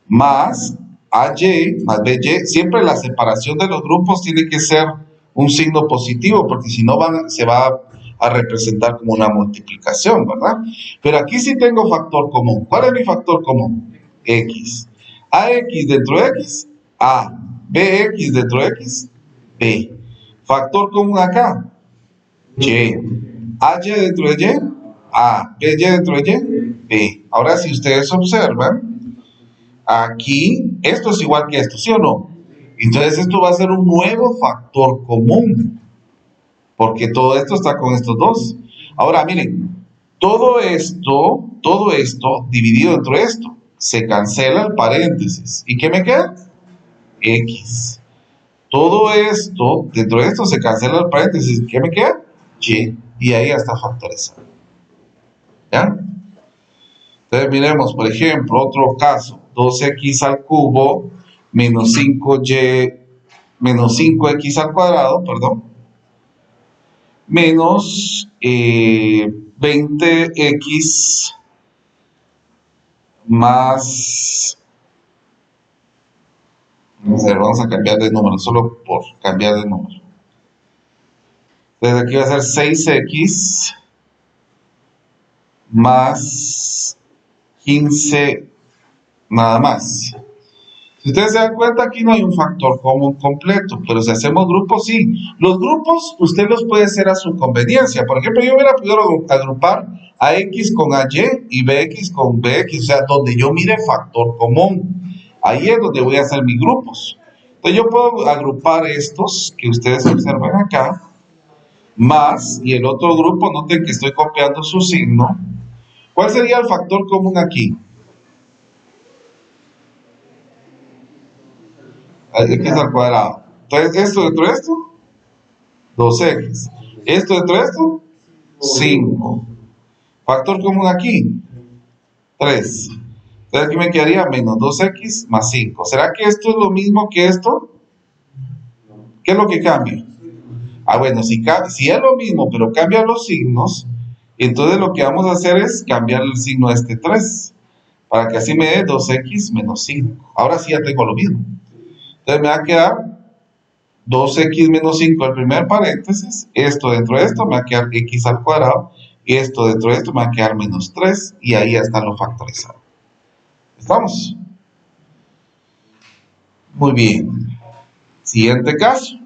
Speaker 1: más AY más BY. Siempre la separación de los grupos tiene que ser un signo positivo, porque si no se va a representar como una multiplicación, ¿verdad? Pero aquí sí tengo factor común. ¿Cuál es mi factor común? X. AX dentro de X, A. BX dentro de X, B. Factor común acá, Y. AY dentro de Y, A. BY dentro de Y, B. Ahora si ustedes observan, aquí esto es igual que esto, ¿sí o no? Entonces esto va a ser un nuevo factor común, porque todo esto está con estos dos. Ahora miren, todo esto dividido entre esto, se cancela el paréntesis. ¿Y qué me queda? X. Todo esto, dentro de esto se cancela el paréntesis. ¿Qué me queda? Y. Y ahí ya está factorizado. ¿Ya? Entonces miremos, por ejemplo, otro caso. 2x al cubo menos 5x al cuadrado, perdón, menos 20x más... Vamos a cambiar de número, solo por cambiar de número. Entonces aquí va a ser 6x más 15 nada más. Si ustedes se dan cuenta, aquí no hay un factor común completo, pero si hacemos grupos, sí. Los grupos usted los puede hacer a su conveniencia. Por ejemplo, yo hubiera podido agrupar a X con AY y BX con BX, o sea, donde yo mire factor común. Ahí es donde voy a hacer mis grupos. Entonces yo puedo agrupar estos que ustedes observan acá, más, y el otro grupo, noten que estoy copiando su signo. ¿Cuál sería el factor común aquí? X al cuadrado. Entonces, esto dentro de esto, 2x. Esto dentro de esto, 5. Factor común aquí, 3. Entonces aquí me quedaría menos 2x más 5. ¿Será que esto es lo mismo que esto? ¿Qué es lo que cambia? Ah, bueno, si es lo mismo, pero cambia los signos, entonces lo que vamos a hacer es cambiar el signo de este 3, para que así me dé 2x menos 5. Ahora sí ya tengo lo mismo. Entonces me va a quedar 2x menos 5 el primer paréntesis, esto dentro de esto me va a quedar x al cuadrado, y esto dentro de esto me va a quedar menos 3, y ahí ya está lo factorizado. ¿Estamos? Muy bien. Siguiente caso.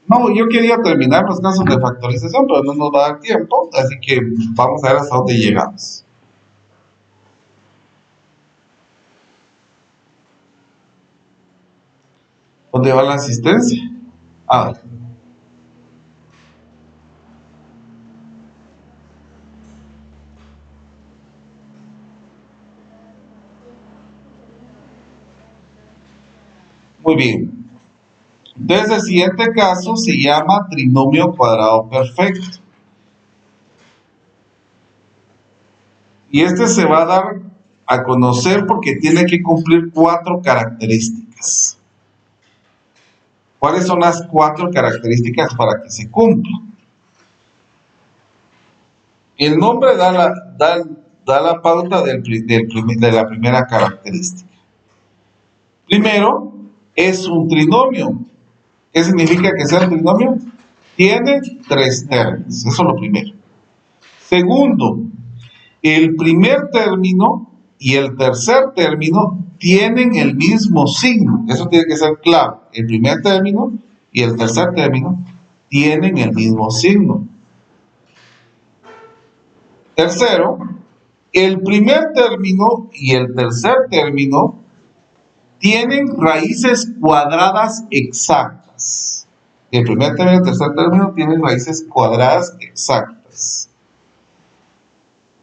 Speaker 1: No, yo quería terminar los casos de factorización, pero no nos va a dar tiempo, así que vamos a ver hasta dónde llegamos. ¿Dónde va la asistencia? A ver. Muy bien. Entonces el siguiente caso se llama trinomio cuadrado perfecto. Y este se va a dar a conocer porque tiene que cumplir 4 características. ¿Cuáles son las 4 características para que se cumpla? El nombre da la pauta de la primera característica. Primero, es un trinomio. ¿Qué significa que sea un trinomio? Tiene 3 términos, eso es lo primero. Segundo, el primer término y el tercer término tienen el mismo signo. Eso tiene que ser claro. El primer término y el tercer término tienen el mismo signo. Tercero, el primer término y el tercer término tienen raíces cuadradas exactas. El primer término y el tercer término tienen raíces cuadradas exactas.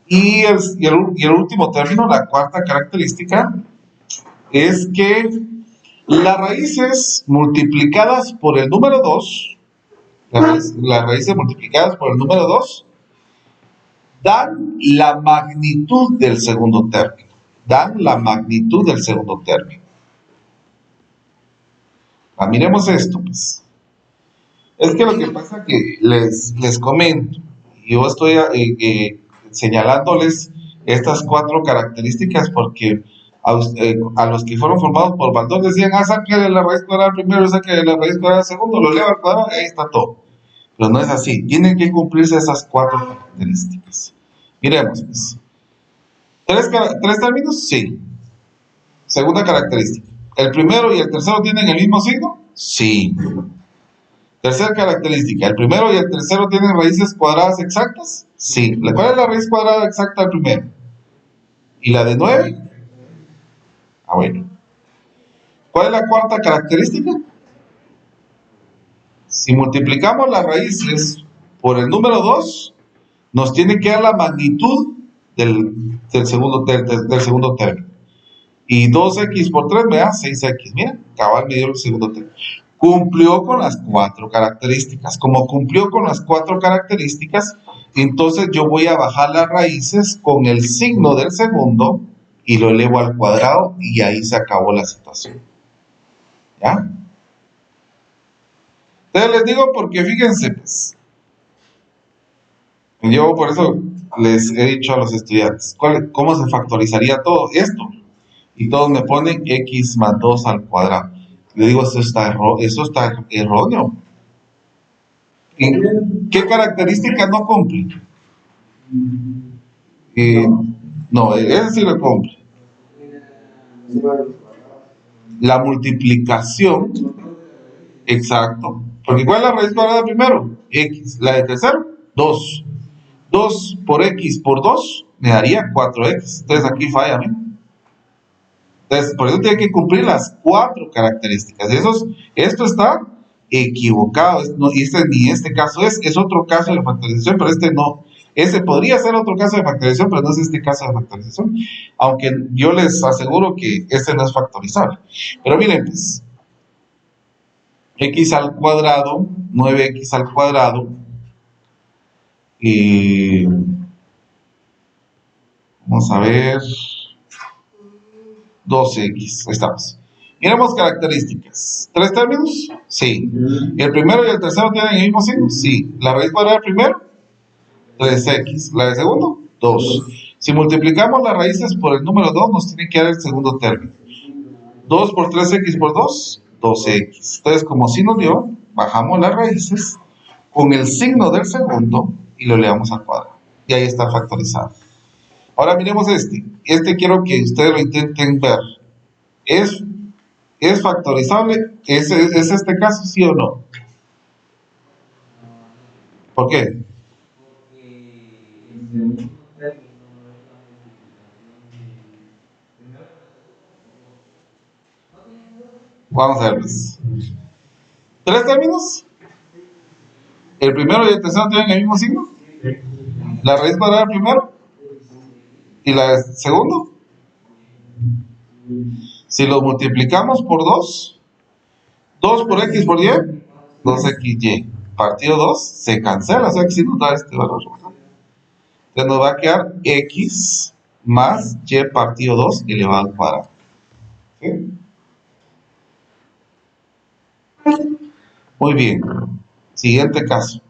Speaker 1: Y el último término, la cuarta característica, es que las raíces multiplicadas por el número 2, las raíces multiplicadas por el número 2, dan la magnitud del segundo término. Dan la magnitud del segundo término. Miremos esto, pues. Es que lo que pasa que les comento, Yo estoy señalándoles estas 4 características porque a los que fueron formados por Baldor decían, sáquenle la raíz cuadrada primero, sáquenle la raíz cuadrada segundo, lo eleva al cuadrado y ahí está todo. Pero no es así, tienen que cumplirse esas 4 características. Miremos, pues. ¿Tres términos? Sí. Segunda característica. ¿El primero y el tercero tienen el mismo signo? Sí. Tercera característica. ¿El primero y el tercero tienen raíces cuadradas exactas? Sí. ¿Cuál es la raíz cuadrada exacta del primero? ¿Y la de 9? Bueno. ¿Cuál es la cuarta característica? Si multiplicamos las raíces por el número 2, nos tiene que dar la magnitud del segundo término. Y 2x por 3 me da 6x. Mira, cabal me dio el segundo término. Cumplió con las 4 características. Como cumplió con las 4 características, entonces yo voy a bajar las raíces con el signo del segundo y lo elevo al cuadrado y ahí se acabó la situación. ¿Ya? Entonces les digo porque fíjense, pues, yo por eso les he dicho a los estudiantes, ¿cómo se factorizaría todo esto? Y todos me ponen x más 2 al cuadrado. Le digo, eso está erróneo. ¿Qué característica no cumple? No, ese sí lo cumple. La multiplicación, exacto. Porque ¿cuál es la raíz cuadrada primero? X. La de tercero, 2. 2 por x por 2 me daría 4x. Entonces aquí falla, ¿no? Entonces, por eso tiene que cumplir las 4 características. Esto está equivocado. Y ni este caso es otro caso de factorización, pero este no. Ese podría ser otro caso de factorización, pero no es este caso de factorización. Aunque yo les aseguro que este no es factorizable. Pero miren, pues, x al cuadrado, 9x al cuadrado, vamos a ver, 12x, ahí estamos. Miremos características. ¿3 términos? Sí. ¿El primero y el tercero tienen el mismo signo? Sí. ¿La raíz cuadrada del primero? 3x. ¿La del segundo? 2. Si multiplicamos las raíces por el número 2, nos tiene que dar el segundo término. 2 por 3x por 2, 12x. Entonces, como sí nos dio, bajamos las raíces con el signo del segundo y lo elevamos al cuadrado. Y ahí está factorizado. Ahora miremos este. Este quiero que ustedes lo intenten ver. ¿Es factorizable? ¿Es este caso, sí o no? ¿Por qué? Vamos a verlos. 3 términos. ¿El primero y el tercero tienen el mismo signo? ¿La raíz cuadrada del primero? ¿Y la del segundo? Si los multiplicamos por 2, 2 por x por y, 2xy. Partido 2 se cancela, o sea que si nos da este valor. Entonces nos va a quedar x más y partido 2 elevado al cuadrado. ¿Sí? Muy bien. Siguiente caso.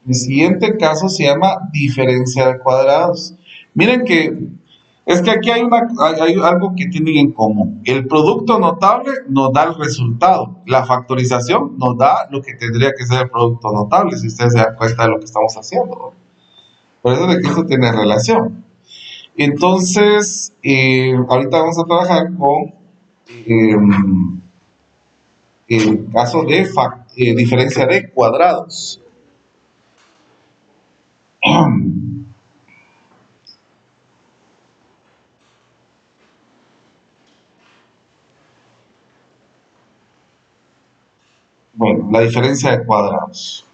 Speaker 1: El siguiente caso se llama diferencia de cuadrados. Miren que es que aquí hay algo que tienen en común. El producto notable nos da el resultado. La factorización nos da lo que tendría que ser el producto notable, si ustedes se dan cuenta de lo que estamos haciendo. Por eso es que esto tiene relación. Entonces, ahorita vamos a trabajar con el caso de diferencia de cuadrados. Bueno, la diferencia de cuadrados.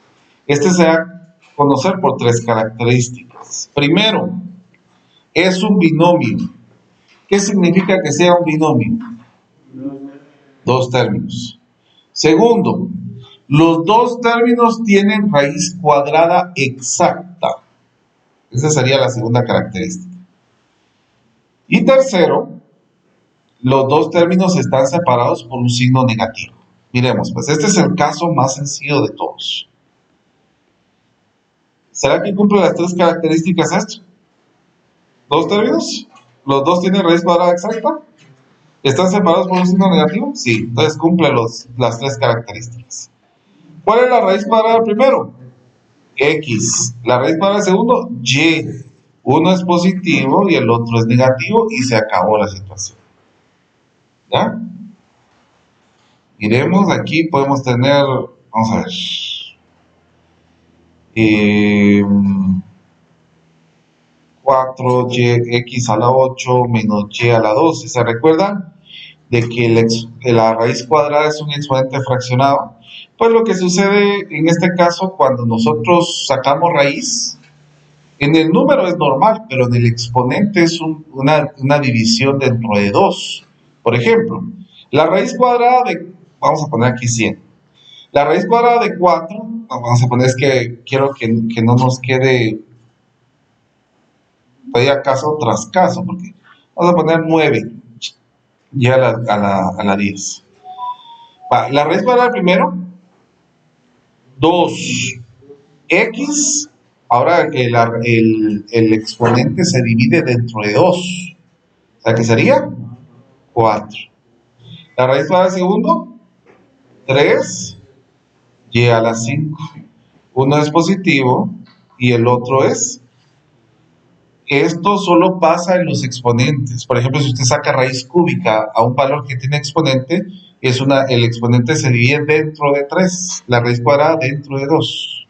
Speaker 1: Este se va a conocer por 3 características. Primero, es un binomio. ¿Qué significa que sea un binomio? 2 términos. Segundo, los 2 términos tienen raíz cuadrada exacta. Esa sería la segunda característica. Y tercero, los dos términos están separados por un signo negativo. Miremos, pues este es el caso más sencillo de todos. ¿Será que cumple las tres características esto? ¿Dos términos? ¿Los dos tienen raíz cuadrada exacta? ¿Están separados por un signo negativo? Sí, entonces cumple las tres características. ¿Cuál es la raíz cuadrada del primero? X. La raíz cuadrada del segundo, Y. Uno es positivo y el otro es negativo y se acabó la situación. ¿Ya? Miremos, aquí podemos tener, vamos a ver, 4x a la 8 menos y a la 2. ¿Se recuerdan de que la raíz cuadrada es un exponente fraccionado? Pues lo que sucede en este caso cuando nosotros sacamos raíz, en el número es normal, pero en el exponente es una división dentro de 2. Por ejemplo, la raíz cuadrada de, vamos a poner aquí 100. La raíz cuadrada de 4, vamos a poner, es que quiero que no nos quede vaya caso tras caso, porque vamos a poner 9 y a la 10. La raíz cuadrada primero, 2x, ahora el exponente se divide dentro de 2, o sea que sería 4. La raíz cuadrada segundo, 3 y a la 5. Uno es positivo y el otro es. Esto solo pasa en los exponentes. Por ejemplo, si usted saca raíz cúbica a un valor que tiene exponente, el exponente se divide dentro de 3, la raíz cuadrada dentro de 2.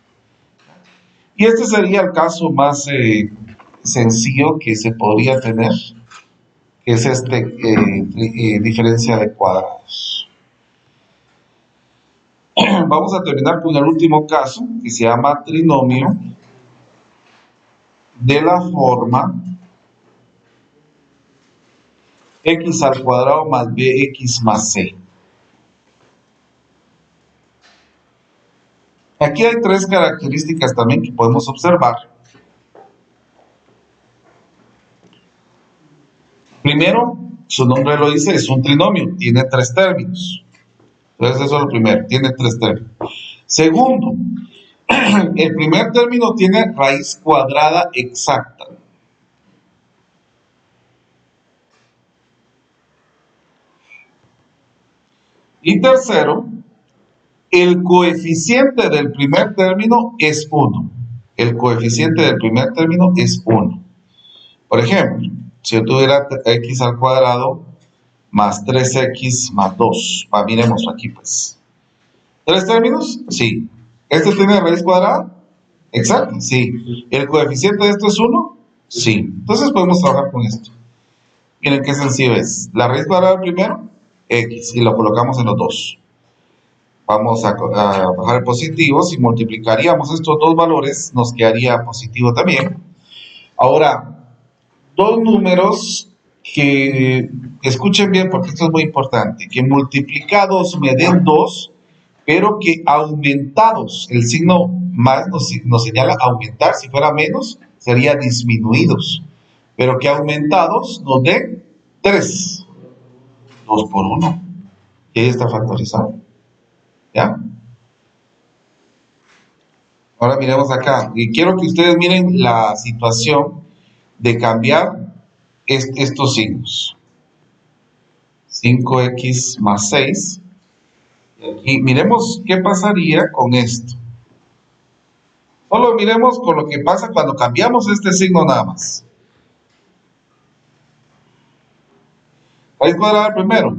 Speaker 1: Y este sería el caso más sencillo que se podría tener, que es diferencia de cuadrados. Vamos a terminar con el último caso, que se llama trinomio de la forma x al cuadrado más bx más c. Aquí hay tres características también que podemos observar. Primero, su nombre lo dice, es un trinomio, tiene tres términos. Entonces eso es lo primero, tiene tres términos. Segundo, el primer término tiene raíz cuadrada exacta. Y tercero, el coeficiente del primer término es 1. El coeficiente del primer término es 1. Por ejemplo, si yo tuviera x al cuadrado más 3x más 2. Miremos aquí pues. ¿Tres términos? Sí. ¿Este tiene raíz cuadrada? Exacto, sí. ¿El coeficiente de esto es 1? Sí. Entonces podemos trabajar con esto. Miren qué sencillo es. La raíz cuadrada primero, x, y lo colocamos en los dos. Vamos a bajar el positivo. Si multiplicaríamos estos dos valores, nos quedaría positivo también. Ahora, dos números que, escuchen bien porque esto es muy importante, que multiplicados me den 2, pero que aumentados, el signo más nos señala aumentar, si fuera menos, sería disminuidos, pero que aumentados nos den 3, 2 por 1, y ahí está factorizado. ¿Ya? Ahora miremos acá, y quiero que ustedes miren la situación de cambiar estos signos. 5x más 6. Y miremos qué pasaría con esto. Solo miremos con lo que pasa cuando cambiamos este signo nada más. Raíz cuadrada primero.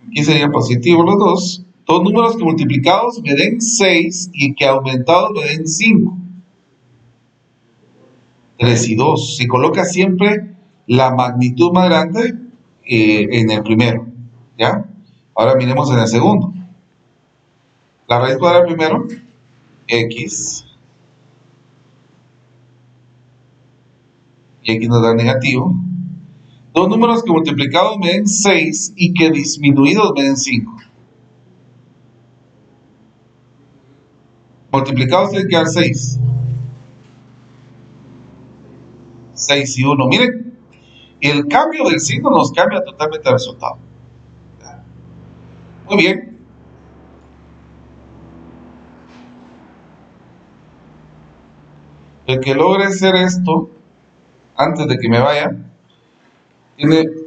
Speaker 1: Aquí serían positivos los dos. Dos números que multiplicados me den 6 y que aumentados me den 5. 3 y 2. Se coloca siempre la magnitud más grande en el primero. ¿Ya? Ahora miremos en el segundo. La raíz cuadrada primero, x. Y aquí nos da negativo. Dos números que multiplicados me den 6 y que disminuidos me den 5. Multiplicados tiene que dar 6. 6 y 1. Miren, el cambio del signo nos cambia totalmente el resultado. Muy bien. El que logre hacer esto antes de que me vaya tiene